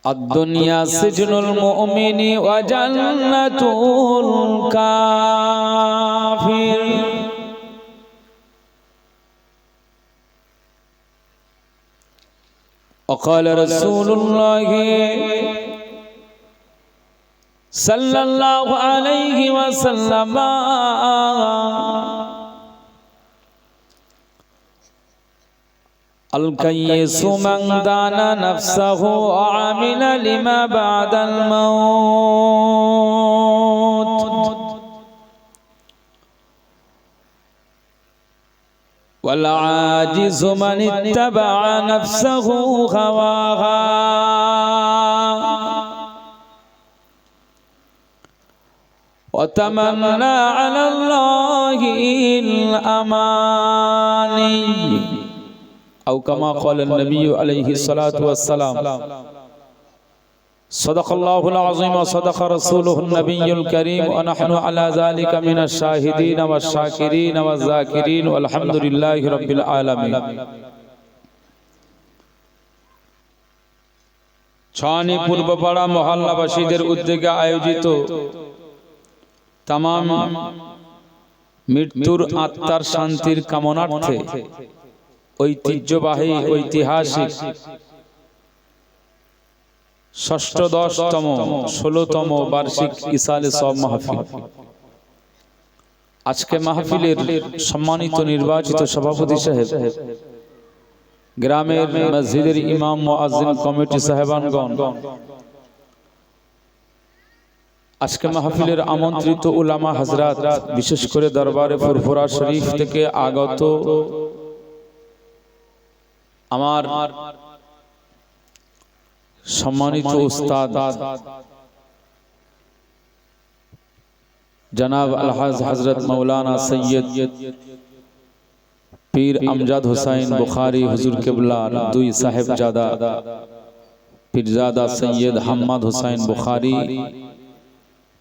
الدنيا سجن المؤمن وجنة الكافر وقال رسول الله صلى الله عليه وسلم الكيس من دان نفسه وعمل لما بعد الموت والعاجز من اتبع نفسه هواها وتمنى على الله الأماني أو كما قال النبي عليه الصلاة والسلام صدق الله العظيم وصدق رسوله النبي الكريم ونحن على ذلك من الشاهدين والشاكرين والذاكرين والحمد لله رب العالمين छानी पूर्वपाड़ा मोहल्लाबासीদের উদ্যোগে আয়োজিত तमाम मृत्युर आत्मार शांतिर कामनार्थे ऐतिह्यबाही ऐतिहासिक षष्ठदशतम 16तम वार्षिक इसाले सब महफिल आज के महफिलेर सम्मानित निर्वाचित सभापति साहेब ग्रामेर मस्जिदेर इमाम मुअज्जिन कमिटी साहेबानगण आज के महफिलेर आमंत्रित उलामा हजरात विशेष करे दरबारे फुरफुरा शरीफ थेके आगत आमार सम्मानित उस्ताद जनाब अलहाज हजरत मौलाना सैयद पीर अमजद हुसैन बुखारी हुजूर किबला दुई साहेबजादा पीरजादा सैयद हम्मद हुसैन बुखारी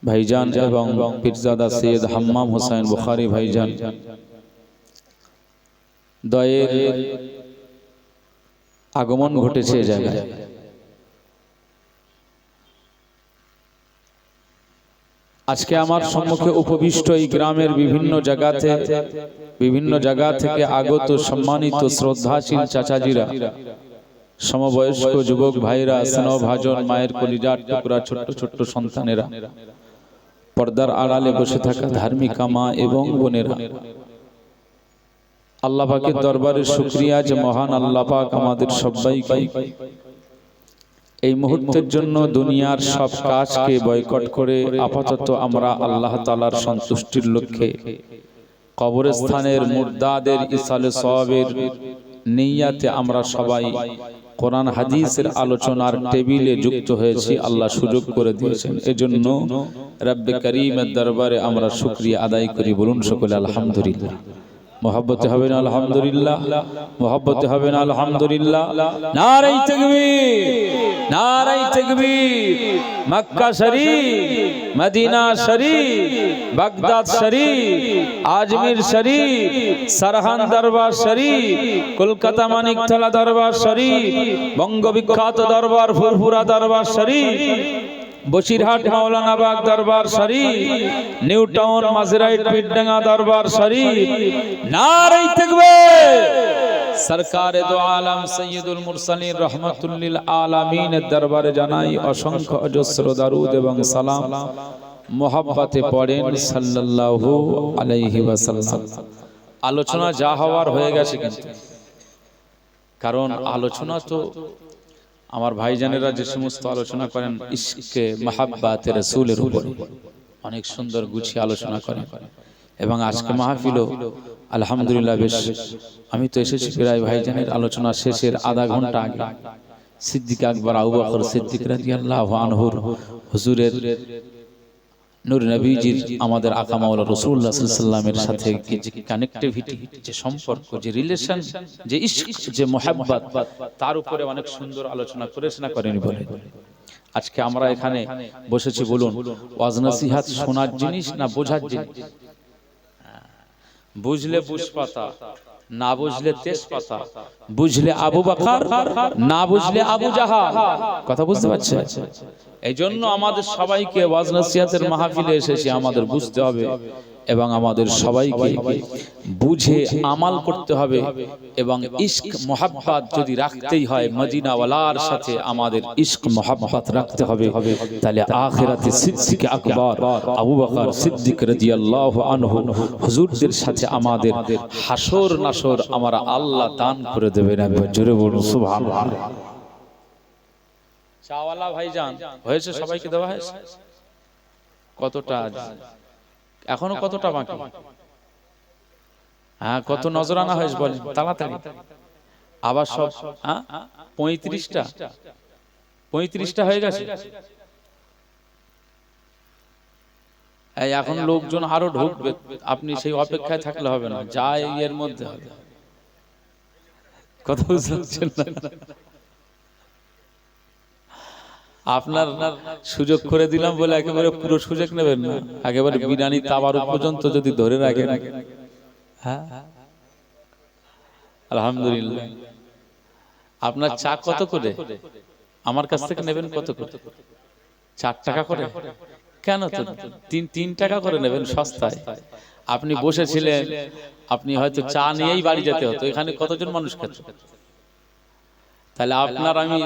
भाईजान एवं पीरजादा सैयद हम्माम हुसैन बुखारी भाईजान दयेर আগমন ঘটেছে এই জায়গায়। আজকে আমার সম্মুখে উপবিষ্ট এই গ্রামের বিভিন্ন জায়গা থেকে আগত সম্মানিত শ্রদ্ধাশীল চাচাজিরা, সমবয়স্ক যুবক ভাইরা, স্নেহভাজন মায়ের কলিজার টুকরা ছোট্ট ছোট্ট সন্তানেরা, পর্দার আড়ালে বসে থাকা ধার্মিকা মা এবং বোনেরা, আল্লাহ পাকের দরবারে শুকরিয়া যে মহান আল্লাহ পাক আমাদের সবাইকে এই মুহূর্তের জন্য দুনিয়ার সব কাজকে বয়কট করে আপাতত আমরা আল্লাহ তাআলার সন্তুষ্টির লক্ষ্যে কবরস্থানের মুর্দাদের ইসালে সওয়াবের নিয়াতে আমরা সবাই কোরআন হাদিসের আলোচনার টেবিলে যুক্ত হয়েছি। আল্লাহ সুযোগ করে দিয়েছেন, এজন্য রব্বে করিমের দরবারে আমরা শুকরিয়া আদায় করি। বলুন সকলে আলহামদুলিল্লাহ। মোহাব্বতে হবেন আলহামদুলিল্লাহ, মোহাব্বতে হবেন আলহামদুলিল্লাহ। নারে তাকবীর, নারে তাকবীর। মক্কা শরীফ, মদিনা শরীফ, বাগদাদ শরীফ, আজমির শরীফ, সারহান দরবার শরীফ, কলকাতা মানিকতলা দরবার শরীফ, বঙ্গবিখ্যাত দরবার ফুরফুরা দরবার শরীফ, বসিরহাট মাওলানা বাগ দরবার শরীফ, নিউ টাউন মাঝরাইট পিডডাঙ্গা দরবার শরীফ। নারে তাকবীর। সরকারে দো আলম সৈয়দুল মুরসালিন রহমাতুল লিল আলামিনের দরবারে জানাই অসংখ্য অজস্র দরুদ এবং সালাম। মোহাব্বতে পড়েন সাল্লাল্লাহু আলাইহি ওয়াসাল্লাম। আলোচনা যা হওয়ার হয়ে গেছে, কিন্তু কারণ আলোচনা তো আমার ভাইজানেরা যে সমস্ত আলোচনা করেন ইশকে মাহাব্বাতে রাসূলের উপর অনেক সুন্দর গুছিয়ে আলোচনা করেন, এবং আজকে মাহফিলও আলহামদুলিল্লাহ বেশ, আমি তো এসেছি প্রায় ভাইজানের আলোচনা শেষের আধা ঘন্টা আগে। সিদ্দিক আকবর আবু বকর সিদ্দিক রাদিয়াল্লাহু আনহুর হুজুরের নূর নবীজির আমাদের আকা মাওলা রাসূলুল্লাহ সাল্লাল্লাহু আলাইহি ওয়াসাল্লামের সাথে যে কানেক্টিভিটি, যে সম্পর্ক, যে রিলেশন, যে ইশক, যে মোহাব্বত, তার উপরে অনেক সুন্দর আলোচনা করেছে না করেনি বলে আজকে আমরা এখানে বসেছি। বলুন, ওয়াজ নসিহত শোনার জিনিস না বোঝার জিনিস? বুঝলে বুঝপাতা, না বুঝলে তেজপাতা, বুঝলে আবু বকর, না বুঝলে আবু জাহাল। কথা বুঝতে পারছেন? এই জন্য আমাদের সবাইকে ওয়াজ নসিহতের মাহফিলে এসেছি, আমাদের বুঝতে হবে এবং আমাদের সবাইকে বুঝে আমাল করতে হবে। এবং ইশক মোহাব্বত যদি রাখতেই হয়, মদিনাওয়ালার সাথে আমাদের ইশক মোহাব্বত রাখতে হবে, তাহলে আখিরাতে সিদ্দিক আকবর আবু বকর সিদ্দিক রাদিয়াল্লাহু আনহু হুজুরদের সাথে আমাদের হাসর নাসর আমরা আল্লাহ দান করে দেবেন। একবার জোরে বলুন সুবহানাল্লাহ। চাওয়ালা ভাইজান হয়েছে, সবাইকে দেওয়া হয়েছে? কতটা এখনো কতটা বাকি? হ্যাঁ, কত নজরানা হয়েছে বলেন তাড়াতাড়ি। আবার সব 35টা হয়ে গেছে। এই এখন লোকজন আরো ঢুকবে, আপনি সেই অপেক্ষায় থাকলে হবে না, যা এর মধ্যে হবে। কথা বুঝছেন না? আপনার সুযোগ করে দিলাম বলে একেবারে পুরো সুযোগ নেবেন না, একেবারে বিরিয়ানি তাওয়ার পর্যন্ত যদি ধরে রাখেন। হ্যাঁ, আলহামদুলিল্লাহ। আপনার চা কত করে? আমার কাছ থেকে নেবেন কত করে? 4 টাকা করে? কেন তো 3 টাকা করে নেবেন, সস্তায়। আপনি বসেছিলেন, আপনি হয়তো চা নিয়েই বাড়ি যেতে হতো, এখানে কতজন মানুষ খাচ্ছে? তাহলে আপনার আমি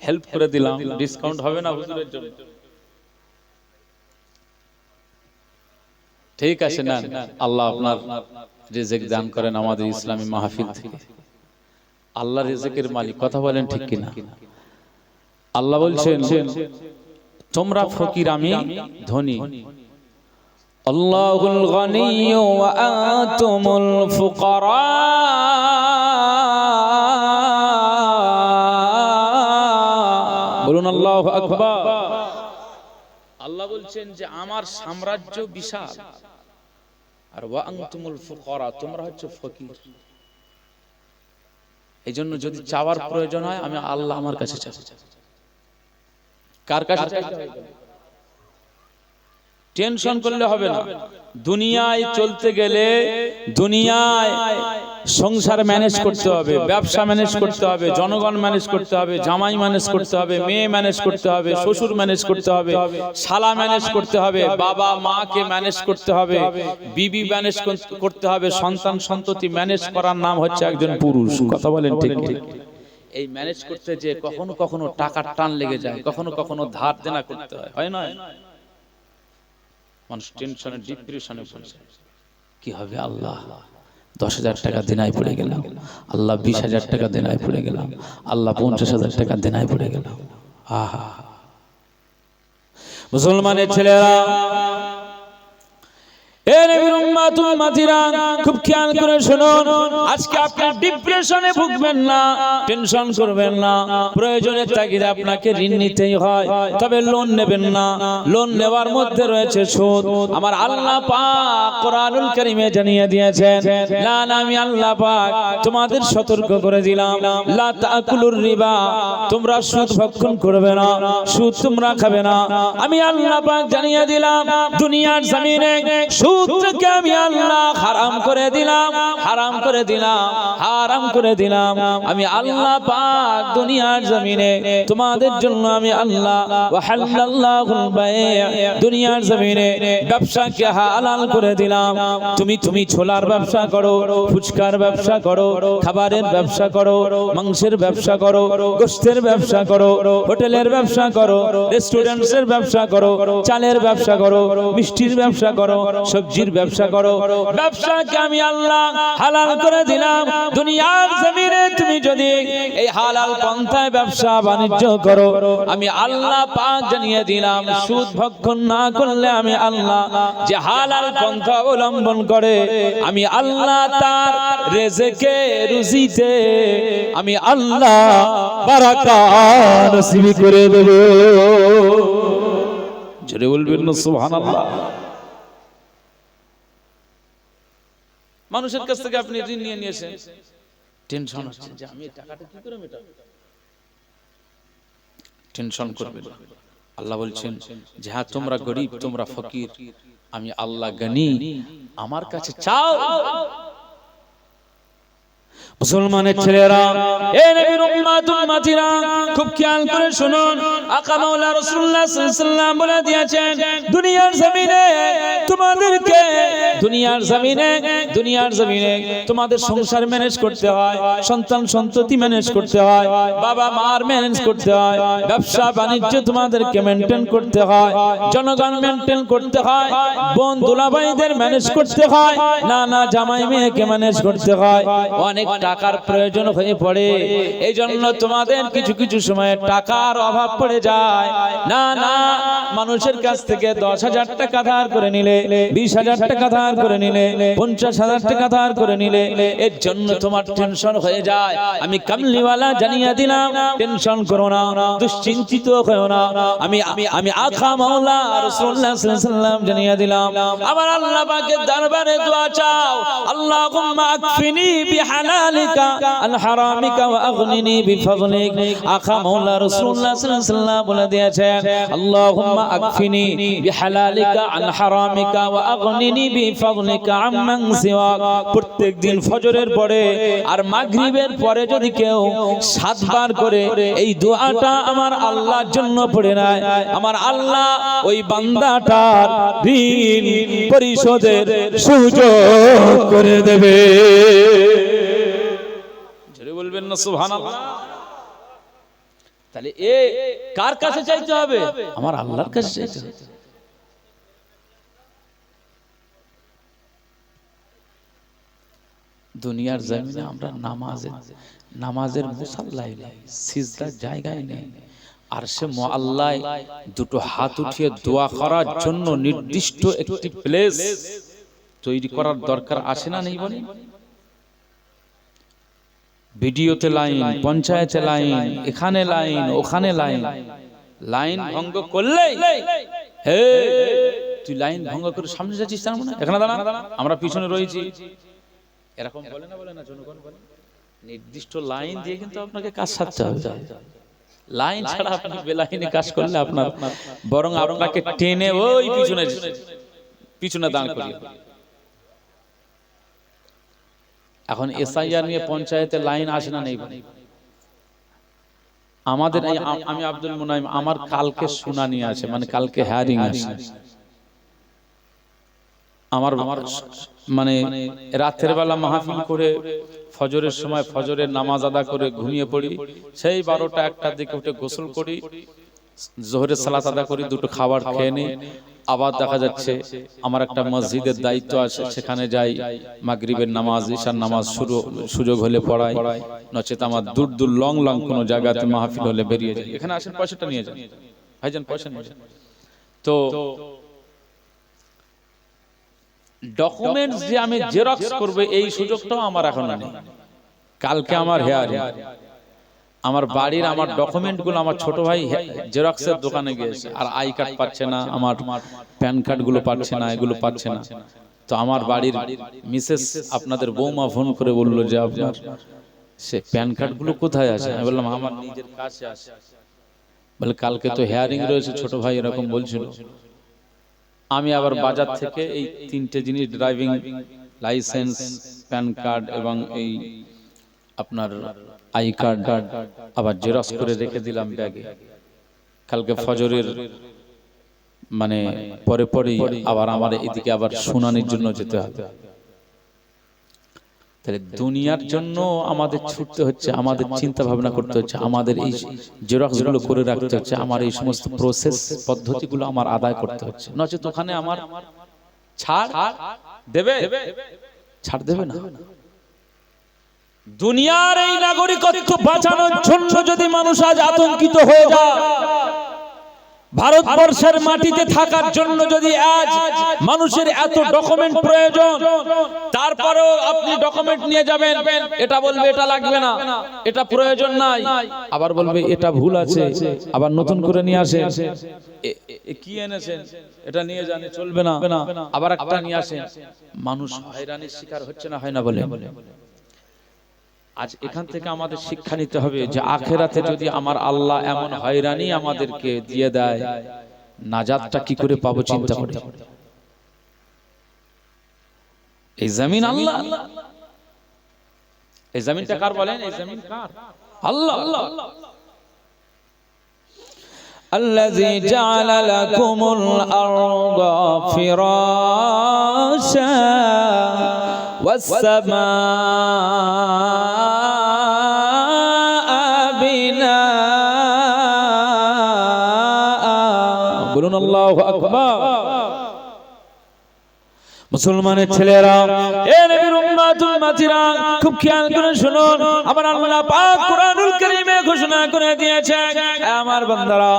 হেল্প করে দিলাম, ডিসকাউন্ট হবে না হুজুরের জন্য? ঠিক আছে না? আল্লাহ আপনার রিজিক দান করেন আমাদের ইসলামী মাহফিল থেকে। আল্লাহ রিজিকের মালিক, কথা বলেন ঠিক কিনা? আল্লাহ বলছেন তোমরা ফকির, আমি ধনী। আল্লাহুল গনিয়্যু ওয়া আনতুমুল ফুকারা। বলুন আল্লাহু আকবার। আল্লাহ বলছেন যে আমার সাম্রাজ্য বিশাল, আর ওয়া আনতুমুল ফুকারা, তোমরা হচ্ছে ফকির। এইজন্য যদি চাওয়ার প্রয়োজন হয়, আমি আল্লাহ আমার কাছে চাই। কার কাছে চাইতে হবে? টেনশন করলে হবে না। দুনিয়ায় চলতে গেলে, দুনিয়ায় সংসার ম্যানেজ করতে হবে, ব্যবসা ম্যানেজ করতে হবে, জনগণ ম্যানেজ করতে হবে, জামাই ম্যানেজ করতে হবে, মেয়ে ম্যানেজ করতে হবে, শ্বশুর ম্যানেজ করতে হবে, শালা ম্যানেজ করতে হবে, বাবা মাকে ম্যানেজ করতে হবে, বিবি ম্যানেজ করতে হবে, সন্তান সন্ততি ম্যানেজ করার নাম হচ্ছে একজন পুরুষ। কথা বলেন ঠিক ঠিক? এই ম্যানেজ করতে যে কখনো কখনো টাকার টান লেগে যায়, কখনো কখনো ধার দেনা করতে হয়, হয় না? মানুষ টেনশনে ডিপ্রেশনে পড়ে যায়। কি হবে? আল্লাহ 10,000 টাকা দেনায় পড়ে গেলাম, আল্লাহ 20,000 টাকা দেনায় পড়ে গেলাম, আল্লাহ 50,000 টাকা দেনায় পড়ে গেলাম। আহা, মুসলমানের ছেলেরা, এ নবীর উম্মত উম্মতিরা, খুব খেয়াল করে শুনুন। আজকে আপনি ডিপ্রেশনে ভুগবেন না, টেনশন করবেন না। প্রয়োজনের তাগিদে আপনাকে ঋণ নিতেই হয়, তবে লোন নেবেন না। লোন নেওয়ার মধ্যে রয়েছে সুদ। আমার আল্লাহ পাক কোরআনুল কারীমে জানিয়ে দিয়েছেন, না না, আমি আল্লাহ পাক তোমাদের সতর্ক করে দিলাম, লা তাকুলুর রিবা, তোমরা সুদ ভক্ষণ করবে না, সুদ তোমরা খাবে না। আমি আল্লাহ পাক জানিয়ে দিলাম, দুনিয়ার জমিনে সুদকে আমি আল্লাহ হারাম করে দিলাম, হারাম করে দিলাম, হারাম করে দিলাম। আমি আল্লাহ পাক দুনিয়ার জমিনে তোমাদের জন্য আমি আল্লাহ ওয়াহাল্লাল্লাহুল বায়', দুনিয়ার জমিনে ব্যবসাকে হালাল করে দিলাম। তুমি ছোলার ব্যবসা করো, ফুচকার ব্যবসা করো, খাবারের ব্যবসা করো, মাংসের ব্যবসা করো, গোশতের ব্যবসা করো, হোটেলের ব্যবসা করো, রেস্টুরেন্টসের ব্যবসা করো, চালের ব্যবসা করো, মিষ্টির ব্যবসা করো, সবজির ব্যবসা করো। ব্যবসাকে আমি আল্লাহ হালাল করে দিলাম। দুনিয়ার জমিনে তুমি যদি এই হালাল পন্থায় ব্যবসা বাণিজ্য করো, আমি আল্লাহ পাক জানিয়ে দিলাম, সুদ ভক্ষণ না করলে আমি আল্লাহ যে হালাল পন্থা অবলম্বন করে, আমি আল্লাহ তার রিজকে রুজিতে আমি আল্লাহ বারাকাত নসিব করে দেব। জোরে বলবেন না সুবহানাল্লাহ। মানুষের কাছ থেকে আপনি ঋণ নিয়ে নিয়েছেন, টেনশন হচ্ছে যে আমি টাকাটা কি করে মেটাবো। টেনশন করবেন না। আল্লাহ বলছেন যে হ্যাঁ, তোমরা গরীব, তোমরা ফকির, আমি আল্লাহ গনি, আমার কাছে চাও। মুসলমানের ছেলেরা, এ নবীর উম্মত উম্মতিরা, খুব খেয়াল করে শুনুন। আকা মাওলা রাসূলুল্লাহ সাল্লাল্লাহু আলাইহি ওয়াসাল্লাম বলে দিয়েছেন, দুনিয়ার জমিনে তোমাদেরকে, দুনিয়ার জমিনে তোমাদের সংসার ম্যানেজ করতে হয়, সন্তান সন্ততি ম্যানেজ করতে হয়, বাবা মার ম্যানেজ করতে হয়, ব্যবসা বাণিজ্য তোমাদেরকে মেইনটেইন করতে হয়, জনগণ মেইনটেইন করতে হয়, বোন দুলাভাইদের ম্যানেজ করতে হয়, নানা জামাই মেয়েকে ম্যানেজ করতে হয়। অনেক টাকার প্রয়োজন হয়ে পড়ে, এই জন্য তোমাদের কিছু কিছু সময়ে টাকার অভাব পড়ে যায়। না না, মানুষের কাছ থেকে 10,000 টাকা ধার করে নিলে, 20,000 টাকা ধার করে নিলে, 50,000 টাকা ধার করে নিলে, এর জন্য তোমার টেনশন হয়ে যায়। আমি কামলিওয়ালা জানিয়ে দিলাম, টেনশন করো না, দুশ্চিন্তিত হও না। আমি আকা মাওলা রাসূলুল্লাহ সাল্লাল্লাহু আলাইহি ওয়াসাল্লাম জানিয়ে দিলাম, আমার আল্লাহ পাকের দরবারে দোয়া চাও, আল্লাহুম্মা আকফিনি বিহালালিকা আন হারামিকা ওয়া আগনিনি বিফাদলিক। আকা মাওলা রাসূলুল্লাহ সাল্লাল্লাহু আলাইহি ওয়াসাল্লাম বলে দিয়েছেন, আল্লাহুম্মা আকফিনি বিহালালিকা আন হারামিকা ওয়া আগনিনি বিফাদলিকা আম্মান সিওয়াক। প্রত্যেকদিন ফজরের পরে আর মাগরিবের পরে যদি কেউ 7 বার করে এই দোয়াটা আমার আল্লাহর জন্য পড়ে নেয়, আমার আল্লাহ ওই বান্দাটার ঋণ পরিশোধের সুযোগ করে দেবে। জোরে বলবেন না সুবহানাল্লাহ। তাহলে এ কার কাছে চাইতে হবে? আমার আল্লাহর কাছে চাইতে হবে। দুনিয়ার জমিনে আমরা নামাজের মুসাল্লাই নেই, সিজদার জায়গায় নেই, আর সে মুআল্লায় দুটো হাত উঠিয়ে দোয়া করার জন্য নির্দিষ্ট একটি প্লেস তৈরি করার দরকার আছে না নেই বলেন? ভিডিওতে লাইন, পঞ্চায়েতে লাইন, এখানে লাইন, ওখানে লাইন। লাইন ভঙ্গ করলে হে তুই লাইন ভঙ্গ করে সামনে যাচ্ছিস তার মানে এখানে দাঁড়া, আমরা পিছনে রয়েছি, এরকম বলে না জনগণ বলে? নির্দিষ্ট লাইন দিয়ে কিন্তু আপনাকে কাজ সারতে হবে। লাইন ছাড়া আপনি বেলাইনে কাজ করলে আপনার বরং আপনাকে টেনে ওই পিছনে দাঁড় করিয়ে। এখন এসআইআর নিয়ে পঞ্চায়েতে লাইন আসে না নেই আমাদের আমি আব্দুল মুনাইম আমার কালকে শুনানি আছে মানে কালকে হিয়ারিং আছে আমার মানে রাতের বেলা মাহফিল করে ফজরের সময় ফজরের নামাজ আদা করে ঘুমিয়ে পড়ি সেই 12টা 1টার দিকে উঠে গোসল করি জোহরের সালাত আদা করি দুটো খাবার খেয়ে নিই আবার দেখা যাচ্ছে আমার একটা মসজিদের দায়িত্ব আছে সেখানে যাই মাগরিবের নামাজ ইশার নামাজ সুযোগ হলে পড়াই নচেত আমার দূর দূর লং কোনো জায়গাতে মাহফিল হলে বেরিয়ে যাই এখানে আসেন পয়সাটা নিয়ে যান ভাইজান পয়সা নিয়ে যান তো ডকুমেন্টস যে আমি জেরক্স করব এই সুযোগটাও আমার এখন নেই কালকে আমার হিয়ারিং আমার বাড়ির আমার ডকুমেন্টগুলো আমার ছোট ভাই জেরক্সের দোকানে গিয়েছে আর আই কার্ড পাচ্ছে না আমার প্যান কার্ড গুলো পাচ্ছে না এগুলো পাচ্ছে না তো আমার বাড়ির মিসেস আপনাদের বৌমা ফোন করে বলল যে আপনার সে প্যান কার্ড গুলো কোথায় আছে আমি বললাম আমার নিজের কাছে আছে বলে কালকে তো হিয়ারিং রয়েছে ছোট ভাই এরকম বলছিল আমি আবার বাজার থেকে এই 3টে জিনিস ড্রাইভিং লাইসেন্স প্যান কার্ড এবং এই আপনার আই কার্ড আবার জেরক্স করে রেখে দিলাম ব্যাগে কালকে ফজরের মানে পরেই আবার আমার এদিকে আবার শুনানির জন্য যেতে হবে তাহলে দুনিয়ার জন্য আমাদের ছুটতে হচ্ছে আমাদের চিন্তা ভাবনা করতে হচ্ছে আমাদের এই জেরক্স গুলো করে রাখতে হচ্ছে আমার এই সমস্ত প্রসেস পদ্ধতিগুলো আমার আদায় করতে হচ্ছে নচেত ওখানে আমার ছাড় দেবে না দুনিয়ার এই নাগরিকত্ব বাঁচানোর জন্য যদি মানুষ আজ আতঙ্কিত হয়ে যায় ভারতবর্ষের মাটিতে থাকার জন্য যদি আজ মানুষের এত ডকুমেন্ট প্রয়োজন তারপরেও আপনি ডকুমেন্ট নিয়ে যাবেন এটা বলবে এটা লাগবে না এটা প্রয়োজন নাই আবার বলবে এটা ভুল আছে আবার নতুন করে নিয়ে আসেন কি এনেছেন এটা নিয়ে জানে চলবে না আবার একটা নিয়ে আসেন মানুষ হয়রানির শিকার হচ্ছে না হয় না বলে আজ এখান থেকে আমাদের শিক্ষা নিতে হবে যে আখেরাতে যদি আমার আল্লাহ এমন হয়রানি আমাদেরকে দিয়ে দেয় নাজাতটা কি করে পাবো চিন্তা করে এই জমিন আল্লাহ এই জমিনটা কার বলেন এই জমিন কার আল্লাহ الذي جعل لكم الأرض فراشا والسماء بناء قولون الله أكبر মুসলমানের ছেলেরা এ নবীর উম্মাতুল মাতিরা খুব খেয়াল করে শুনুন আমার আল্লাহ পাক কুরআনুল কারীমে ঘোষণা করে দিয়েছেন আমার বান্দারা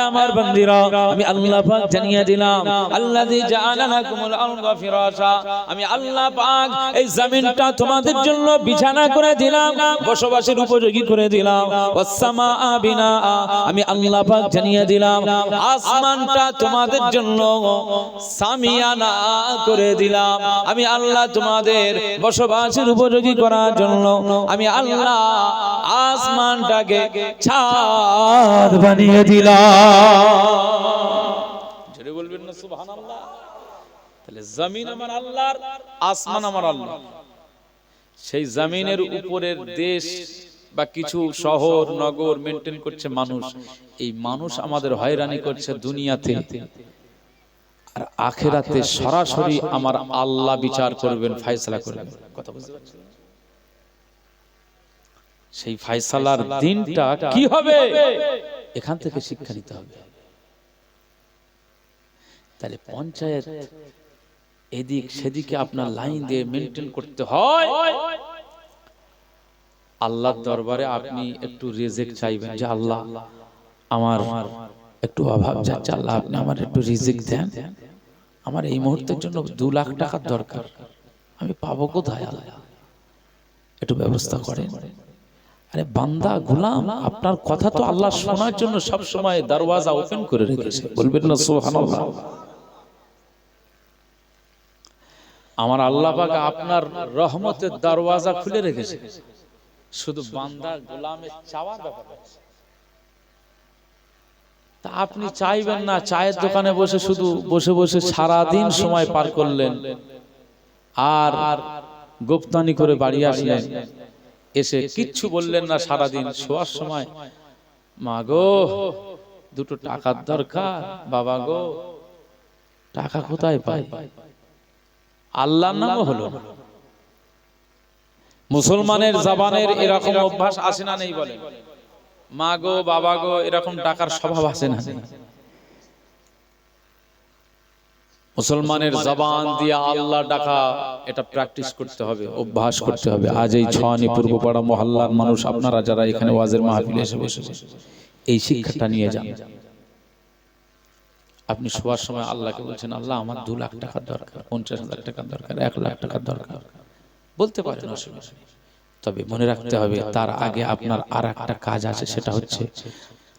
আমার বান্দিরা আমি আল্লাহ পাক জানিয়ে দিলাম আল্লাযী জাআলা লাকুমুল আরদা ফিরাশা আমি আল্লাহ পাক এই জমিনটা তোমাদের জন্য বিছানা করে দিলাম বসবাসের উপযোগী করে দিলাম ওয়াস সামাআ বিনাআ আমি আল্লাহ পাক জানিয়ে দিলাম আসমানটা তোমাদের জন্য সামিয়ানা করে দিলাম আমি আল্লাহ তোমাদের বসবাসের উপযোগী করার জন্য আমি আল্লাহ আসমানটাকে ছাদ বানিয়ে দিলাম জোরে বলবেন না সুবহানাল্লাহ তাহলে জমিন আমার আল্লাহর আসমান আমার আল্লাহ সেই জমিনের উপরের দেশ বা কিছু শহর নগর মেইনটেইন করছে মানুষ এই মানুষ আমাদের হয়রানি করছে দুনিয়াতে আর আখিরাতে সরাসরি আমার আল্লাহ বিচার করবেন ফয়সালা করবেন কথা বুঝতে পারছেন সেই ফয়সালার দিনটা কি হবে এখান থেকে শিক্ষা নিতে হবে তাহলে পঞ্চায়েত এদিক সেদিকে আপনার লাইন দিয়ে মেইনটেইন করতে হয় আল্লাহর দরবারে আপনি একটু রিজিক চাইবেন যে আল্লাহ আমার একটু অভাব যাচ্ছে আল্লাহ আপনি আমার একটু রিজিক দেন আমার এই মুহূর্তের জন্য 2 লাখ টাকার দরকার আমি পাবো কোথায় আল্লাহ একটু ব্যবস্থা করেন আরে বান্দা গোলাম আপনার কথা তো আল্লাহ শোনার জন্য সব সময় দরওয়াজা ওপেন করে রেখেছে বলবেন না সুবহানাল্লাহ আমার আল্লাহ পাক আপনার রহমতের দরওয়াজা খুলে রেখেছে শুধু বান্দা গোলামের চাওয়ার ব্যাপার আছে তা আপনি চাইবেন না চায়ের দোকানে বসে শুধু বসে বসে সারা দিন সময় পার করলেন আর গোপ্তানি করে বাড়ি আসলেন, এসে কিচ্ছু বললেন না সারাদিন। শোয়ার সময়, মা গো দুটো টাকার দরকার, বাবা গো টাকা কোথায় পাই? আল্লাহর নামও হলো না। মুসলমানের জবানের এরকম অভ্যাস আছে না নেই? বলে মা গো বাবা গো, এরকম টাকার স্বভাব আছে না? মুসলমানের জবান দিয়ে আল্লাহ ডাকা, এটা প্র্যাকটিস করতে হবে, অভ্যাস করতে হবে। আজ এই ছয়নি পূর্বপাড়া মহল্লার মানুষ, আপনারা যারা এখানে ওয়াজের মাহফিলে এসে বসেছেন, এই শিক্ষাটা নিয়ে যান। আপনি শোয়ার সময় আল্লাহকে বলছেন, আল্লাহ আমার 2 লাখ টাকার দরকার, 50,000 টাকার দরকার, 1 লাখ টাকার দরকার, বলতে পারেন, অসুবিধা নেই। তবে মনে রাখতে হবে তার আগে আপনার আর একটা কাজ আছে, সেটা হচ্ছে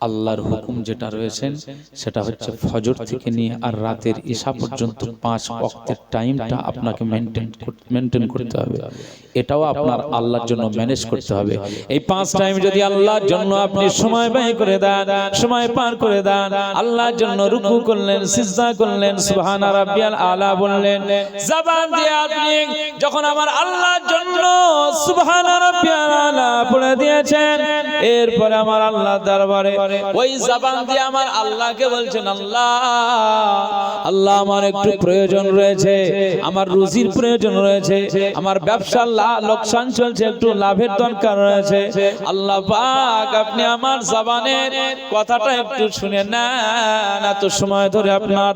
আল্লাহর হুকুম যেটা রয়েছেন সেটা হচ্ছে ফজর থেকে নিয়ে আর রাতের ঈশা পর্যন্ত 5 ওয়াক্তের টাইমটা আপনাকে মেনটেন করতে হবে। এটাও আপনার আল্লাহর জন্য ম্যানেজ করতে হবে। এই 5 টাইম যদি আল্লাহর জন্য আপনি সময় ব্যয় করে দেন, সময় পার করে দেন, আল্লাহর জন্য রুকু করলেন, সিজদা করলেন, সুবহান রাব্বিয়াল আলা বললেন, জবান দিয়ে আপনি যখন আমার আল্লাহর জন্য সুবহান রাব্বিয়াল আলা বলে দিয়েছেন, এরপরে আমার আল্লাহর দরবারে ওই জবান দিয়ে আমার আল্লাহকে বলছেন, আল্লাহ আল্লাহ আমার একটু প্রয়োজন রয়েছে, আমার রুজির প্রয়োজন রয়েছে, আমার ব্যবসার লোকসান চলছে, একটু লাভের দরকার রয়েছে, আল্লাহ পাক আপনি আমার জবানের কথাটা একটু শুনে নেন। এত সময় ধরে আপনার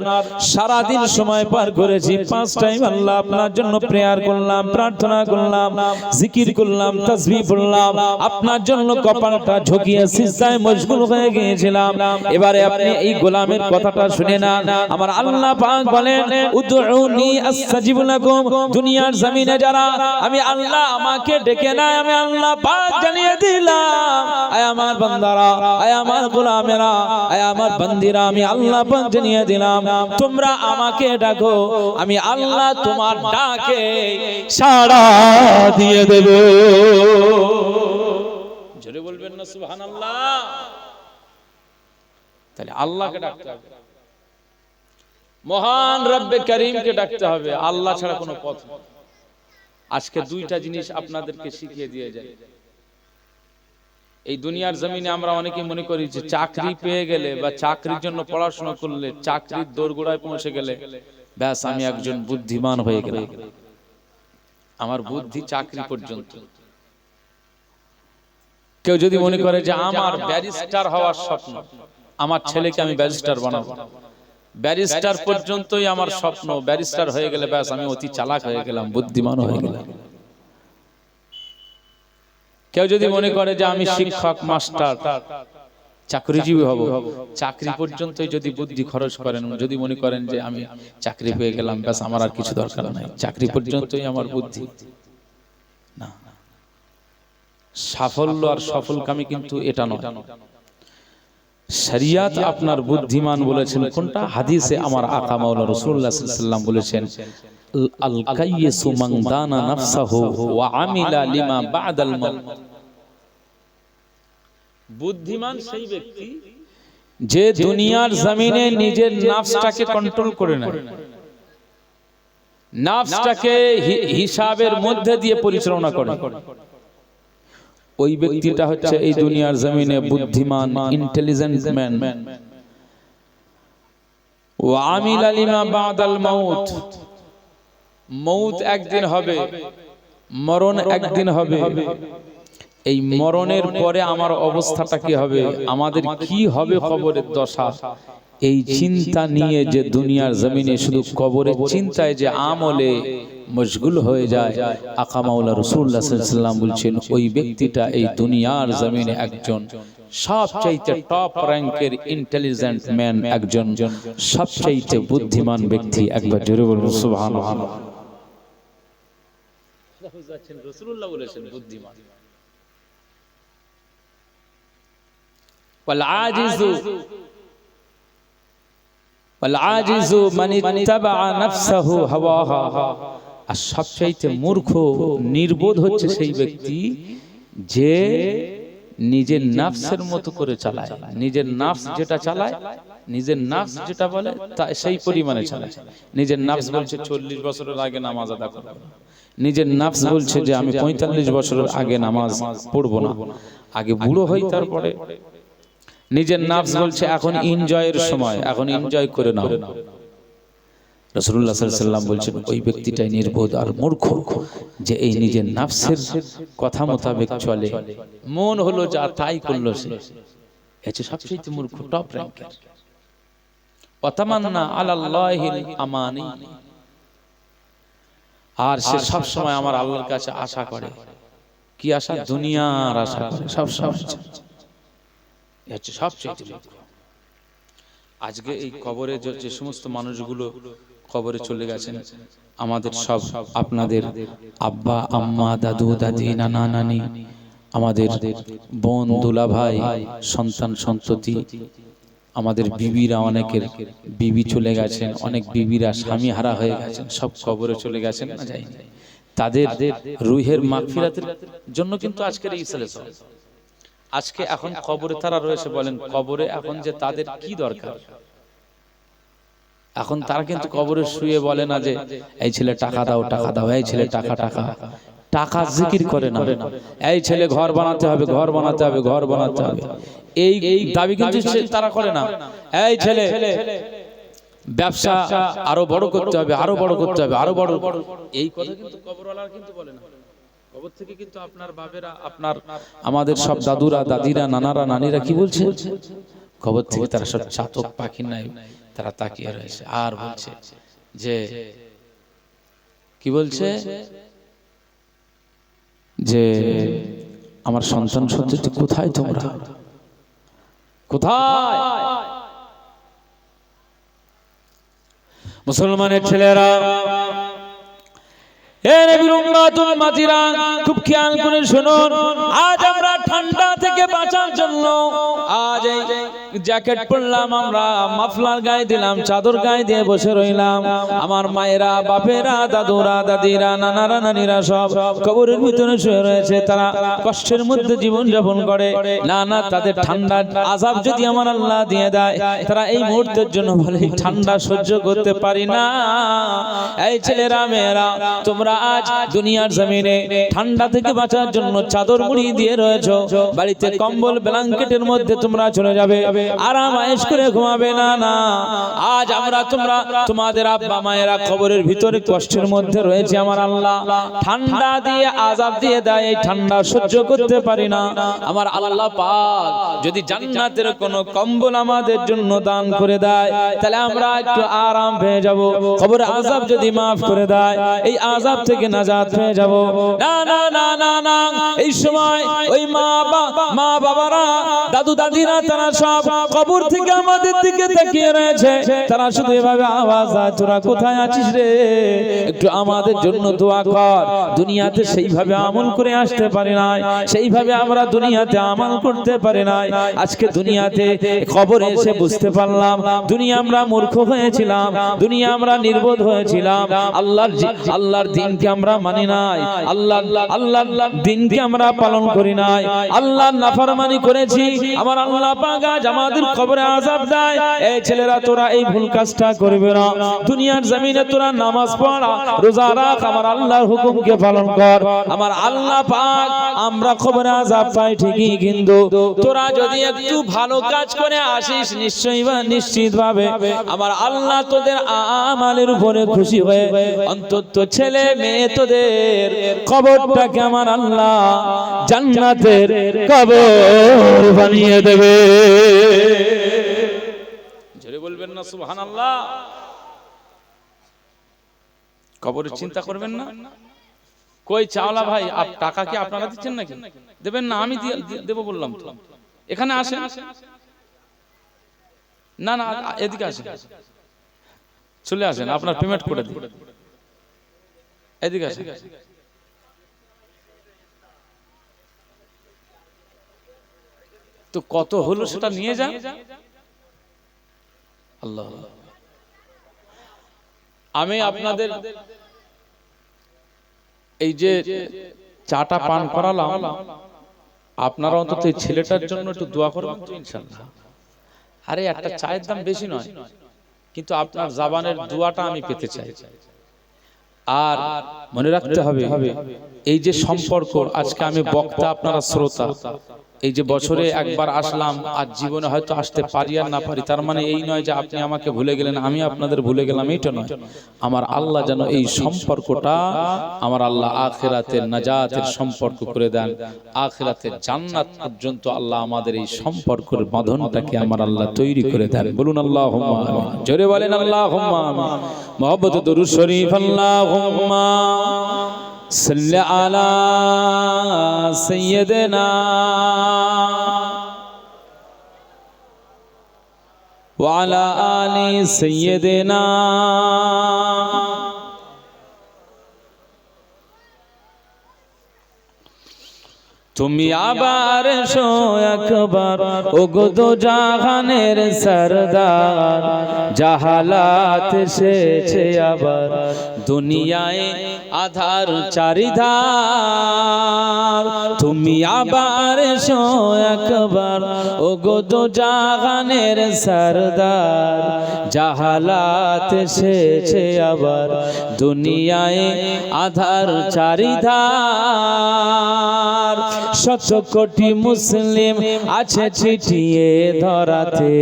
সারা দিন সময় পার করেছি, 5 টাইম আল্লাহ আপনার জন্য প্রেয়ার করলাম, প্রার্থনা করলাম, জিকির করলাম, তাসবিহ পড়লাম, আপনার জন্য কপালটা ঝুঁকিয়ে সিজদায় মশগুল হয়ে গিয়েছিলাম। এবারে আপনি এই গোলামের কথাটা শুনে না। আমার আল্লাহ পাক বলেন, উদউনি আস্তাজিব লাকুম। দুনিয়ার জমিনে যারা আমি আল্লাহ আমাকে ডেকে না, আমি আল্লাহ পাক জানিয়ে দিলাম, আয় আমার বান্দারা, আয় আমার গোলামেরা, আয় আমার বান্দিরা, আমি আল্লাহ পাক জানিয়ে দিলাম, তোমরা আমাকে ডাকো, আমি আল্লাহ তোমার ডাকে সাড়া দিয়ে দেব। জোরে বলবেন না সুবহানাল্লাহ? তাহলে আল্লাহকে ডাকতে হবে, মহান রব্বে করিমকে ডাকতে হবে, আল্লাহ ছাড়া কোনো পথ নেই। আজকে 2টা জিনিস আপনাদেরকে শিখিয়ে দিয়ে যায়। এই দুনিয়ার জমিনে আমরা অনেকে মনে করি যে চাকরি পেয়ে গেলে বা চাকরির জন্য পড়াশোনা করলে, চাকরির দোরগোড়ায় পৌঁছে গেলে ব্যাস আমি একজন বুদ্ধিমান হয়ে গেলাম, আমার বুদ্ধি চাকরি পর্যন্ত। কেউ যদি মনে করে যে আমার ব্যারিস্টার হওয়ার স্বপ্ন, আমার ছেলেকে আমি ব্যারিস্টার বানাবো, ব্যারিস্টার পর্যন্তই আমার স্বপ্ন, ব্যারিস্টার হয়ে গেলে ব্যাস আমি অতি চালাক হয়ে গেলাম, বুদ্ধিমান হয়ে গেলাম। কেউ যদি মনে করে যে আমি শিক্ষক, মাস্টার, চাকরিজীবী হব, চাকরি পর্যন্তই যদি বুদ্ধি খরচ করেন, যদি মনে করেন যে আমি চাকরি পেয়ে গেলাম ব্যাস আমার আর কিছু দরকার নাই, চাকরি পর্যন্তই আমার বুদ্ধি, না। সাফল্য আর সফলকামী কিন্তু এটা নয়। শরিয়ত আপনার বুদ্ধিমান বলেছেন কোনটা? হাদিসে আমার আকা মাওলানা রাসূলুল্লাহ সাল্লাল্লাহু আলাইহি ওয়াসাল্লাম বলেছেন, আল কাইয়িসু মান দানা নাফসাহু ওয়া আমিলা লিমা বা'দাল মাউত। বুদ্ধিমান সেই ব্যক্তি যে দুনিয়ার জমিনে নিজের নফসটাকে কন্ট্রোল করে নেয়, নফসটাকে হিসাবের মধ্যে দিয়ে পরিচালনা করে, ওই ব্যক্তিটা হচ্ছে এই দুনিয়ার জমিনে বুদ্ধিমান, ইন্টেলিজেন্ট ম্যান। ওয়া আমিলা লিমা বা'দাল মাউত। মউত একদিন হবে, মরণ একদিন হবে, এই মরণের পরে আমার অবস্থাটা কি হবে, আমাদের কি হবে কবরের দশা, এই চিন্তা নিয়ে যে দুনিয়ার জমিনে শুধু কবরের চিন্তায় যে আমলে মশগুল হয়ে যায়, আকা মাওলানা রাসূলুল্লাহ সাল্লাল্লাহু আলাইহি ওয়াসাল্লাম বলছেন ওই ব্যক্তিটা এই দুনিয়ার জমিনে একজন সবচাইতে টপ র‍্যাঙ্কের ইন্টেলিজেন্ট ম্যান, একজন সবচাইতে বুদ্ধিমান ব্যক্তি। একবার জোরে বলুন সুবহানাল্লাহ। রাসূলুল্লাহ বলেছেন বুদ্ধিমান। ওয়াল আজিজু মান ইত্তাবা নাফসাহু হাওয়াহা। আর সবচাইতে মূর্খ, নির্বোধ হচ্ছে সেই ব্যক্তি যে নিজের নাফসের মতো করে চালায়, নিজের নাফস যেটা চালায়, নিজের নাফস যেটা বলে তা সেই পরিমাণে চালায়। নিজের নাফস বলছে 40 বছরের আগে নামাজ আদা করব, নিজের নাফস বলছে যে আমি 45 বছরের আগে নামাজ পড়বো না, আগে বুড়ো হই তারপরে। নিজের নাফস বলছে এখন এনজয়ের সময়, এখন এনজয় করে নাও। রাসূলুল্লাহ সাল্লাল্লাহু আলাইহি ওয়াসাল্লাম বলছেন ওই ব্যক্তিটাই নির্বোধ আর মূর্খ যে এই নিজের নাফসের কথা মোতাবেক চলে, মন হলো যা তাই করলো সে, এতে সবচেয়ে মূর্খ, টপ র্যাঙ্কের। ওয়াতামান্না আলাল্লাহিল আমানি, আর সে সব সময় আমার আল্লাহর কাছে আশা করে, কি আশা? দুনিয়ার আশা করে সব সময়। এতে সবচেয়ে মূর্খ। আজকে এই কবরে যে সমস্ত মানুষগুলো কবরে চলে গেছেন, আমাদের সব আপনাদের আব্বা আম্মা দাদু দাদি নানা নানি, আমাদের বোন দুলা ভাই সন্তান সন্ততি, আমাদের বিবিরা, অনেকের বিবি চলে গেছেন, অনেক বিবিরা স্বামী হারা হয়ে গেছেন, সব কবরে চলে গেছেন না যাই, তাদের রুহের মাগফিরাতের জন্য কিন্তু আজকের এই সেলেশন। আজকে এখন কবরে তারা রয়েছে, বলেন কবরে এখন যে তাদের কি দরকার? এখন তারা কিন্তু কবরে শুয়ে বলে না যে এই ছেলে টাকা দাও টাকা দাও, এই ছেলে টাকা টাকা টাকা জিকির করে না, এই ছেলে ঘর বানাতে হবে ঘর বানাতে হবে ঘর বানাতে হবে, এই দাবি কিন্তু তারা করে না। এই ছেলে ব্যবসা আরো বড় করতে হবে, আরো বড় করতে হবে, আরো বড়, এই কথা কিন্তু কবরওয়ালার কিন্তু বলে না। কবর থেকে কিন্তু আপনার বাবেরা, আপনার আমাদের সব দাদুরা দাদিরা নানারা নানিরা কি বলছে? কবর থেকে তারা সব চাতক পাখি নাই, তারা তাকিয়ে রয়েছে আর বলছে যে কি বলছে যে আমার সন্তান সন্ততি কোথায়, তোমরা কোথায়? মুসলমানের ছেলেরা, হে নবীর উম্মাতুল মাতিরা, খুব খেয়াল করে শুনুন। আজ আমরা ঠান্ডা থেকে বাঁচার জন্য আজ এই জ্যাকেট পরলাম, আমরা মাফলার গায়ে দিলাম, চাদর গায়ে দিয়ে বসে রইলাম। আমার মায়েরা বাপেরা দাদুরা দাদিরা নানারা নানিরা সব কবরের ভিতরে শুয়ে রয়েছে, তারা কষ্টের মধ্যে জীবন যাপন করে। না না, তাদের ঠান্ডা আযাব যদি আমার আল্লাহ দিয়ে দেয়, তারা এই মুহূর্তের জন্য বলে ঠান্ডা সহ্য করতে পারি না। এই ছেলেরা মেয়েরা, তোমরা আজ দুনিয়ার জমিনে ঠান্ডা থেকে বাঁচার জন্য চাদর মুড়ি দিয়ে রয়েছো, বাড়িতে কম্বল ব্ল্যাঙ্কেটের মধ্যে তোমরা চলে যাবে, আরাম আয়েশ করে ঘুমাবে। না না, আজ আমরা তোমরা তোমাদের আব্বা মায়েরা কবরের ভিতরে কষ্টের মধ্যে রয়েছে, আমার আল্লাহ ঠান্ডা দিয়ে আযাব দিয়ে দেয়, এই ঠান্ডা সহ্য করতে পারি না। আমার আল্লাহ পাক যদি জান্নাতের কোনো কম্বল আমাদের জন্য দান করে দেয়, তাহলে আমরা একটু আরাম পেয়ে যাব। কবরের আযাব যদি মাফ করে দেয়, এই আযাব থেকে নাজাত পেয়ে যাব। না না না না না, এই সময় ওই মা বাবারা দাদু দাদিরা তারা সব কবর থেকে আমাদের দিকে তাকিয়ে রয়েছে, তারা শুধু এভাবে আওয়াজ দেয়, তোরা কোথায় আছিস রে, একটু আমাদের জন্য দোয়া কর। দুনিয়াতে সেইভাবে আমল করে আসতে পারি নাই, সেইভাবে আমরা দুনিয়াতে আমল করতে পারি নাই। আজকে দুনিয়াতে কবরে এসে বুঝতে পারলাম দুনিয়া আমরা মূর্খ হয়েছিলাম, দুনিয়া আমরা নির্বোধ হয়েছিলাম, আল্লাহর দিনকে আমরা মানি নাই, আল্লাহর দিনকে আমরা পালন করি নাই, আল্লাহর নাফরমানি করেছি। আমার আল্লাহ পাক আজ আমাদের কবরে আযাব দেয়, এই ছেলেরা তোরা এই ভুল কাজটা করবে না, দুনিয়ার জমিনে তোরা নামাজ পড়া রোজা রাখ, আমার আল্লাহর হুকুমকে পালন কর। আমার আল্লাহ পাক আমরা কবরে আযাব পাই ঠিকই, কিন্তু তোরা যদি একটু ভালো কাজ করে আসিস, নিশ্চয়ই বা নিশ্চিত ভাবে আমার আল্লাহ তোদের আমালের উপরে খুশি হয়ে অন্তত ছেলে মেয়ে তোদের কবরটাকে আমার আল্লাহ জান্নাতের কবর বানিয়ে দেবে। জোরে বলবেন না সুবহানাল্লাহ। কবরের চিন্তা করবেন না। কই চাওলা ভাই, টাকা কি আপনারা দিচ্ছেন নাকি? দেবেন না, আমি দেব বললাম তো। এখানে আসেন, না না এদিকে আসেন, চলে আসেন, আপনার পেমেন্ট করে দিন, এদিকে আসেন। তো কত হলো সেটা নিয়ে যান। আল্লাহ, আমি আপনাদের এই যে চাটা পান করালাম, আপনারা অন্তত এই ছেলেটার জন্য একটু দোয়া করবেন তো ইনশাআল্লাহ। আরে একটা চায়ের দাম বেশি নয়, কিন্তু আপনার জবানের দোয়াটা আমি পেতে চাই। আর মনে রাখতে হবে এই যে সম্পর্ক, আজকে আমি বক্তা আপনারা শ্রোতা, এই যে বছরে একবার আসলাম আর জীবনে হয়তো আসতে পারি আর না পারি, তার মানে এই নয় যে আপনি আমাকে ভুলে গেলেন আমি আপনাদের ভুলে গেলাম, এইটা নয়। আমার আল্লাহ যেন এই সম্পর্কটা আমার আল্লাহ আখিরাতের নাজাতের সম্পর্ক করে দেন, আখিরাতের জান্নাত পর্যন্ত আল্লাহ আমাদের এই সম্পর্কের বাঁধনটাকে আমার আল্লাহ তৈরি করে দেন। বলুন আল্লাহুম্মা আমিন, জোরে বলেন আল্লাহুম্মা আমিন। মুহাব্বতে দরুদ শরীফ আল্লাহুম্মা সাল্লি আলা সাইয়্যিদিনা ওয়া আলা আলি সাইয়্যিদিনা তুমি আবার এসো একবার ওগো দো জাহানের সরদার, জাহালাত এসেছে আবার দুনিয়ায় আধার চারিধার। তুমি আবার এসো একবার ওগো দো জাহানের সরদার, জাহালাত এসেছে আবার দুনিয়ায় আধার চারিধার। শত কোটি মুসলিম আছে ছিটিয়ে ধরাতে,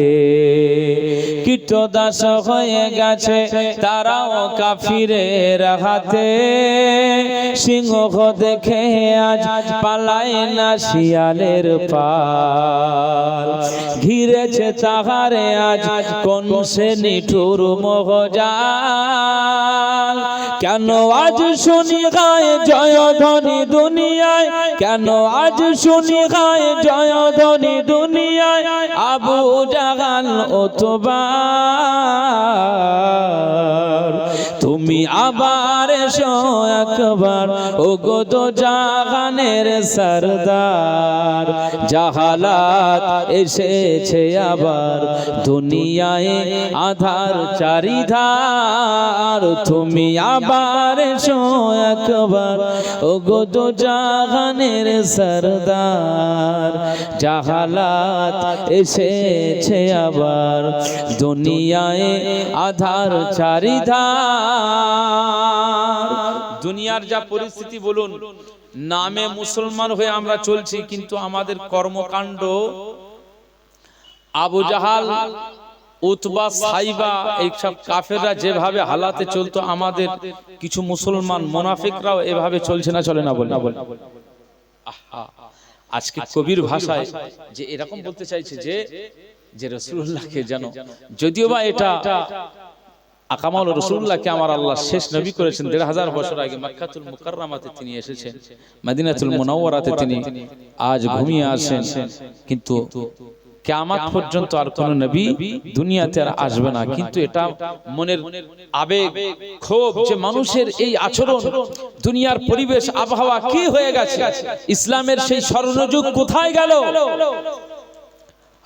কীটদাস হয়ে গেছে তারাও কাফিরের হাতে। সিংহ দেখে আজ পালায় না শিয়ালের পাল, ঘিরেছে তাহারে আজ কোন সে নিঠুর মোহজাল। কেন আজ শুনি গায়ে জয়ধ্বনি দুনিয়ায়, কেন আজ শুনি গায়ে জয়ধ্বনি দুনিয়ায়, আবু জাহাল ওতবার। তুমি আবার এসো একবার ওগো দো জাহানের সরদার, জাহালাত এসেছে আবার দুনিয়ায় আধার চারিধার। তুমি আবার এসো একবার ওগো দো জাহানের সরদার, জাহালাত এসেছে আবার দুনিয়ায় আধার চারিধার। দুনিয়ার যা পরিস্থিতি বলুন, নামে মুসলমান হয়ে আমরা চলছি, কিন্তু আমাদের কর্মকাণ্ড আবু জাহাল, উতবা, সাইবা এইসব কাফেররা যেভাবে হালাতে চলতো, আমাদের কিছু মুসলমান মুনাফিকরাও এভাবে চলছে না, চলে না? বলে আজকে কবির ভাষায় যে এরকম বলতে চাইছে যে রাসূলুল্লাহকে যেন, যদিও বা এটা আকামাল রাসূলুল্লাহকে আমার আল্লাহ শেষ নবী করেছেন ১৫০০ বছর আগে। মক্কাতুল মুকাররমাতে তিনি এসেছেন, মদিনাতুল মুনাওয়ারাতে তিনি আজ ঘুমিয়ে আছেন, কিন্তু কিয়ামত পর্যন্ত আর কোন নবী দুনিয়াতে আর আসবে না। কিন্তু এটা মনের আবেগ, ক্ষোভ, যে মানুষের এই আচরণ, দুনিয়ার পরিবেশ আবহাওয়া কি হয়ে গেছে, ইসলামের সেই স্বর্ণযুগ কোথায় গেল?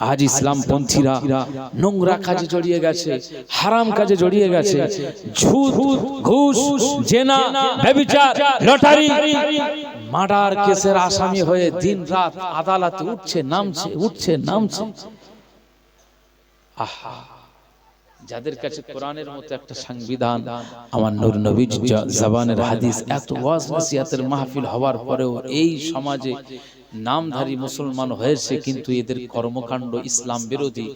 আজ ইসলাম পন্থীরা নোংরা কাজে জড়িয়ে গেছে, হারাম কাজে জড়িয়ে গেছে, সুদ, ঘুষ, জেনা, ব্যভিচার, লটারি, মার্ডার কেসের আসামি হয়ে দিন রাত আদালতে উঠছে নামছে, উঠছে নামছে। আহা, যাদের কাছে কোরআনের মতো একটা সংবিধান, আমার নূর নবীর জবানের হাদিস, এত ওয়াজ নসিহতের মাহফিল হওয়ার পরেও এই সমাজে নামধারী মুসলমান হয়েছে, কিন্তু এদের কর্মকাণ্ড ইসলাম বিরোধী,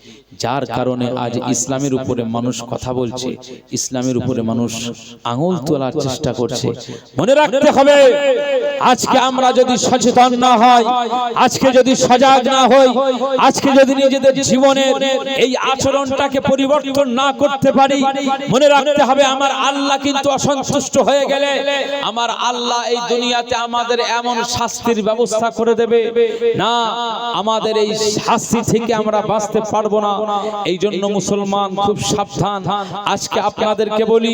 যার কারণে আজ ইসলামের উপরে মানুষ কথা বলছে, ইসলামের উপরে মানুষ আঙুল তোলার চেষ্টা করছে। মনে রাখতে হবে, আজকে আমরা যদি সচেতন না হই, আজকে যদি সজাগ না হই, আজকে যদি নিজেদের জীবনের এই আচরণটাকে পরিবর্তন না করতে পারি, মনে রাখতে হবে আমার আল্লাহ কিন্তু অসন্তুষ্ট হয়ে গেলে আমার আল্লাহ এই দুনিয়াতে আমাদের এমন শাস্তির ব্যবস্থা করে দেবে না, আমাদের এই শাস্তি থেকে আমরা বাঁচতে পারবো না। এই জন্য মুসলমান খুব সাবধান। আজকে আপনাদেরকে বলি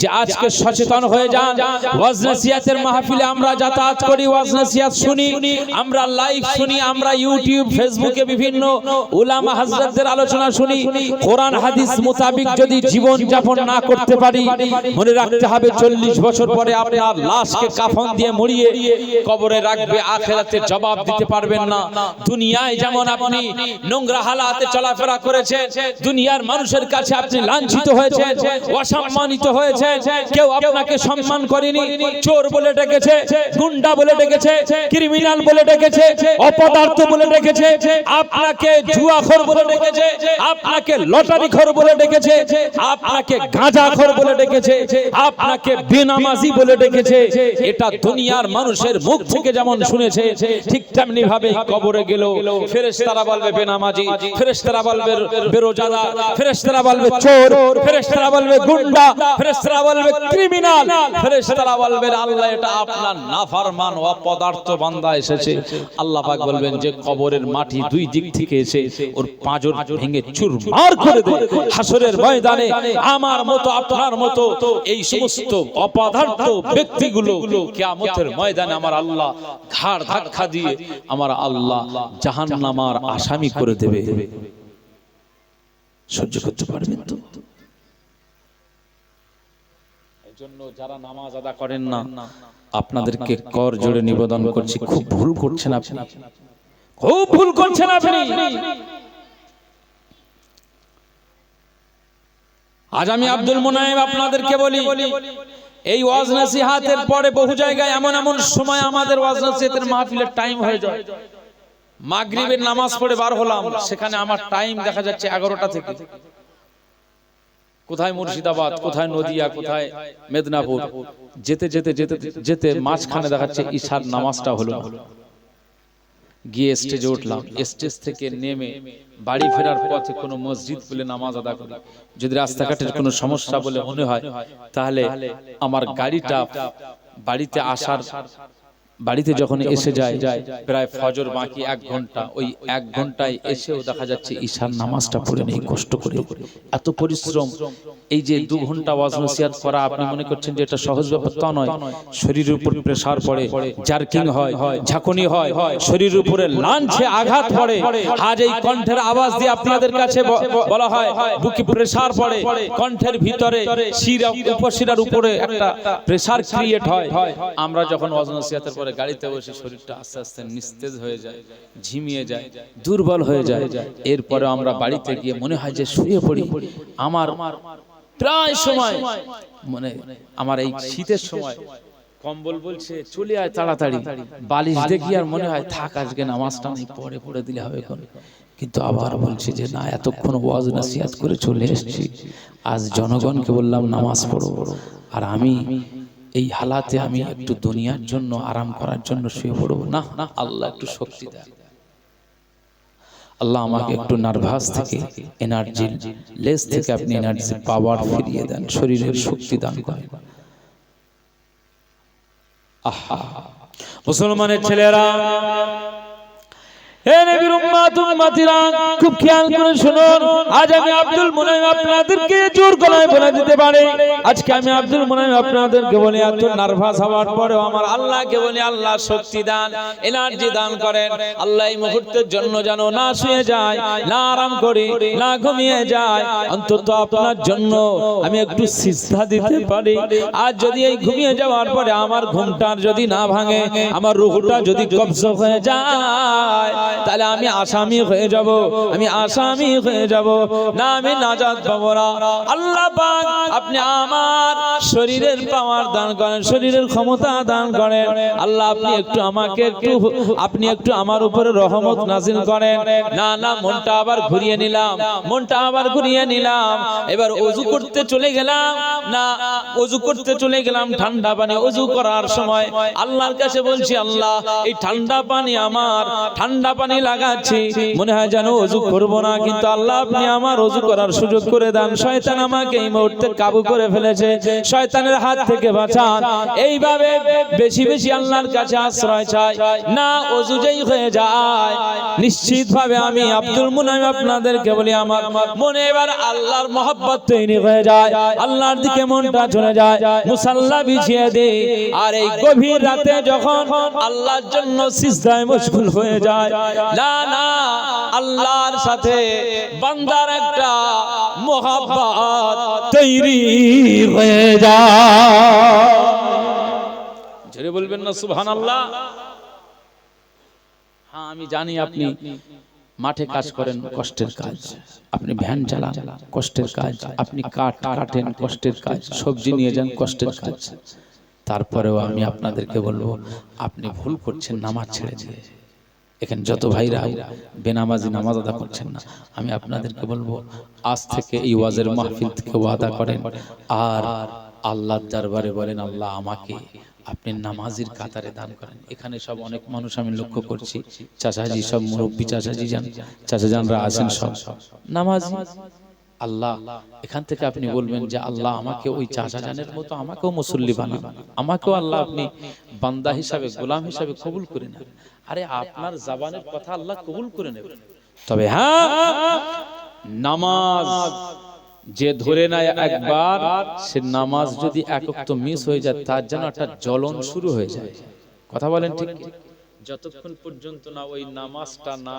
যে আজকে সচেতন হয়ে যান। ওয়াজ নসিহতের মাহফিলে আমরা যাতায়াত করি, ওয়াজ নসিহত শুনি, আমরা লাইভ শুনি, আমরা ইউটিউব, ফেসবুকে বিভিন্ন উলামা হযরতদের আলোচনা শুনি। কোরআন হাদিস মোতাবেক যদি জীবন যাপন না করতে পারি, মনে রাখতে হবে 40 বছর পরে আপনার লাশকে কাফন দিয়ে মুড়িয়ে কবরে রাখবে, আখিরাতে জবাব জবাব দিতে পারবেন না। দুনিয়ায় যেমন আপনি নোংরা হালাতে চলাফেরা করেছেন, দুনিয়ার মানুষের কাছে আপনি লাঞ্ছিত হয়েছেন, অসম্মানিত হয়েছেন, কেউ আপনাকে সম্মান করেনি, চোর বলে ডেকেছে, গুন্ডা বলে ডেকেছে, ক্রিমিনাল বলে ডেকেছে, অপদার্থ বলে ডেকেছে, আপনাকে জুয়াখোর বলে ডেকেছে, আপনাকে লটারিখোর বলে ডেকেছে, আপনাকে গাঁজাখোর বলে ডেকেছে, আপনাকে বেনামাজি বলে ডেকেছে। এটা দুনিয়ার মানুষের মুখ থেকে যেমন শুনেছে, ঠিক তেমনি ভাবে কবরে গেল ফেরেশতারা বলবে বেনামাজি, ফেরেশতারা বলবে বেরোজাদার, ফেরেশতারা বলবে চোর, ফেরেশতারা বলবে গুন্ডা, ফেরেশতারা বলবে ক্রিমিনাল, ফেরেশতারা বলবেন আল্লাহ এটা আপনার নাফরমান অপদার্থ বান্দা এসেছে। আল্লাহ পাক বলবেন যে কবরের মাটি দুই দিক থেকে এসে ওর পাঁজর ভেঙে চুরমার করে দেবে। হাসরের ময়দানে আমার মতো আপনার মতো এই সমস্ত অপদার্থ ব্যক্তিগুলো কিয়ামতের ময়দানে আমার আল্লাহ ঘাড় ধাক্কা দিয়ে আমার আল্লাহ জাহান্নামার আসামি করে দেবে। সহ্য করতে পারবেন তো? জন্য যারা নামাজ আদা করেন না, আপনাদেরকে কর জোড়ে নিবেদন করছি, খুব ভুল করছেন আপনি, খুব ভুল করছেন আপনি। আজ আমি আব্দুল মুনাইম আপনাদেরকে বলি, এই ওয়াজ নসিহতের পরে বহু জায়গায় এমন এমন সময় আমাদের ওয়াজ নসিহতের মাহফিলের টাইম হয়ে যায়, মাগরিবের নামাজ পড়ে বার হলাম, সেখানে আমার টাইম দেখা যাচ্ছে 11টা থেকে, কোথায় মুর্শিদাবাদ, কোথায় নদিয়া, কোথায় মেদিনীপুর, যেতে যেতে যেতে যেতে মাঝখানে দেখাচ্ছে ঈশার নামাজটা হলো। গিয়ে স্টেজে উঠলাম, স্টেজ থেকে নেমে বাড়ি ফেরার পথে কোনো মসজিদ বলে নামাজ আদা করি। যদি রাস্তাঘাটের কোনো সমস্যা বলে মনে হয়, তাহলে আমার গাড়িটা বাড়িতে আসার, বাড়িতে যখন এসে যায় প্রায় ফজর বাকি 1 ঘন্টা, ওই 1 ঘন্টায় এসেও দেখা যাচ্ছে ঈশার নামাজটা পড়ে নেই কষ্ট করে। এত পরিশ্রম, এই যে 2 ঘন্টা ওয়াজ নসিহত করা, আপনি মনে করছেন যে এটা সহজ ব্যাপার? তা নয়। শরীরের উপর প্রেসার পড়ে, জার্কিং হয়, ঝাঁকুনি হয়, শরীরের উপরে লাঞ্ছে আঘাত পড়ে। আজ এই কণ্ঠের আওয়াজ দিয়ে আপনাদের কাছে বলা হয় বুকে প্রেসার পড়ে, কণ্ঠের ভিতরে শিরা, উপশিরার উপরে একটা প্রেসার ক্রিয়েট হয়। আমরা যখন ওয়াজ নসিহতের পরে গাড়িতে বসে শরীরটা আস্তে আস্তে নিস্তেজ হয়ে যায়, ঝিমিয়ে যায়, দুর্বল হয়ে যায়। এরপরে আমরা বাড়িতে গিয়ে মনে হয় যে শুয়ে পড়ি। আমার প্রায় সময় মানে আমার এই শীতের সময় কম্বল বলছে চলে আয় তাড়াতাড়ি, বালিশ দেখি আর মনে হয় থাক আজকে নামাজটা নেই, পরে পড়ে দিলে হবে। কিন্তু আবার বলছি যে না, এতক্ষণ ওয়াজ নসিহত করে চলে এসেছি, আজ জনগণকে বললাম নামাজ পড়ো, আর আমি এই হালাতে আমি একটু দুনিয়ার জন্য আরাম করার জন্য শুয়ে পড়বো না। আল্লাহ একটু শক্তি দেন, আল্লাহ আমাকে একটু নার্ভাস থেকে, এনার্জি লেস থেকে আপনি এনার্জি পাওয়ার ফিরিয়ে দেন, শরীরের শক্তি দান করেন। আহা মুসলমানের ছেলেরা, হে নবীর উম্মত উম্মতিরা, খুব খেয়াল করে শুনুন। আজ আমি আব্দুল মুনাইম আপনাদেরকে জোর গলায় বলে দিতে পারি, আজকে আমি আব্দুল মুনাইম আপনাদেরকে বলি, এত নার্ভাস হওয়ার পরেও আমার আল্লাহকে বলি আল্লাহ শক্তি দান, এনার্জি দান করেন। আল্লাহ এই মুহূর্তের জন্য যেন না শুয়ে যায়, না আরাম করি, না ঘুমিয়ে যায়, অন্তত আপনার জন্য আমি একটু সিজদা দিতে পারি। আজ যদি এই ঘুমিয়ে যাওয়ার পরে আমার ঘুমটার যদি না ভাঙে, আমার রূহটা যদি কবজ হয়ে যায়, তাহলে আমি আসামি হয়ে যাব, আমি আসামি হয়ে যাব, না আমি নাজাত পাবো না। আল্লাহ পাক আপনি আমার শরীরের পাওয়ার দান করেন, শরীরের ক্ষমতা দান করেন। আল্লাহ আপনি একটু আমার উপরে রহমত নাজিল করেন। না না, মনটা আবার ঘুরিয়ে নিলাম, মনটা আবার ঘুরিয়ে নিলাম। এবার ওযু করতে চলে গেলাম, না ওযু করতে চলে গেলাম ঠান্ডা পানি। ওযু করার সময় আল্লাহর কাছে বলছি, আল্লাহ এই ঠান্ডা পানি, আমার ঠান্ডা পানি লাগাচ্ছি, মনে হয় যেন ওযু করব না, কিন্তু আল্লাহ আপনি আমার ওযু করার সুযোগ করে দেন। শয়তান আমাকে এই মুহূর্তে কাবু করে ফেলেছে, শয়তানের হাত থেকে বাঁচান। এইভাবে বেশি বেশি আল্লাহর কাছে আশ্রয় চাই। না ওযু যেই হয়ে যায়, নিশ্চিতভাবে আমি আব্দুল মুনাইম আপনাদেরকে বলি, আমার মনে এবার আল্লাহর মহব্বত তৈরি হয়ে যায়, আল্লাহর দিকে মনটা চলে যায়, মুসাল্লা বিছিয়ে দেই। আর এই গভীর রাতে যখন আল্লাহর জন্য সিজদায় মশগুল হয়ে যায়, না না, আল্লাহর সাথে বান্দার একটা মোহাব্বত তৈরি হয়ে যায়। জোরে বলবেন না সুবহানাল্লাহ? হ্যাঁ আমি জানি আপনি মাঠে কাজ করেন, কষ্টের কাজ, আপনি ভ্যান চালান, কষ্টের কাজ, আপনি কাঠ কাটেন, কষ্টের কাজ, সবজি নিয়ে যান, কষ্টের কাজ। তারপরেও আমি আপনাদেরকে বলবো আপনি ভুল করছেন নামাজ ছেড়ে দিয়ে। এখানে যত ভাইরা বেনামাজি নামাজ আদা করছেন না, আমি আপনাদেরকে বলবো আজ থেকে এই ওয়াজের মাহফিল থেকে ওয়াদা করেন আর আল্লাহর দরবারে বলেন, আল্লাহ আমাকে আপনি নামাজির কাতারে দান করেন। এখানে সব অনেক মানুষ আমি লক্ষ্য করছি, চাচাজি সব মুরব্বী চাচাজি যান, চাচাজানরা আছেন সব নামাজি। আল্লাহ এখান থেকে আপনি বলবেন যে আল্লাহ আমাকে ওই চাচাজানের মতো আমাকেও মুসল্লি বানান, আমাকেও আল্লাহ আপনি বান্দা হিসাবে, গোলাম হিসাবে কবুল করে নেন। আরে আপনার জবানের কথা আল্লাহ কবুল করে নেবেন। তবে হ্যাঁ, নামাজ যে ধরে নেয় একবার, সে নামাজ যদি এক ওয়াক্ত মিস হয়ে যায় তার যেন একটা জ্বলন শুরু হয়ে যায়। কথা বলেন ঠিক? যতক্ষণ পর্যন্ত না ওই নামাজটা না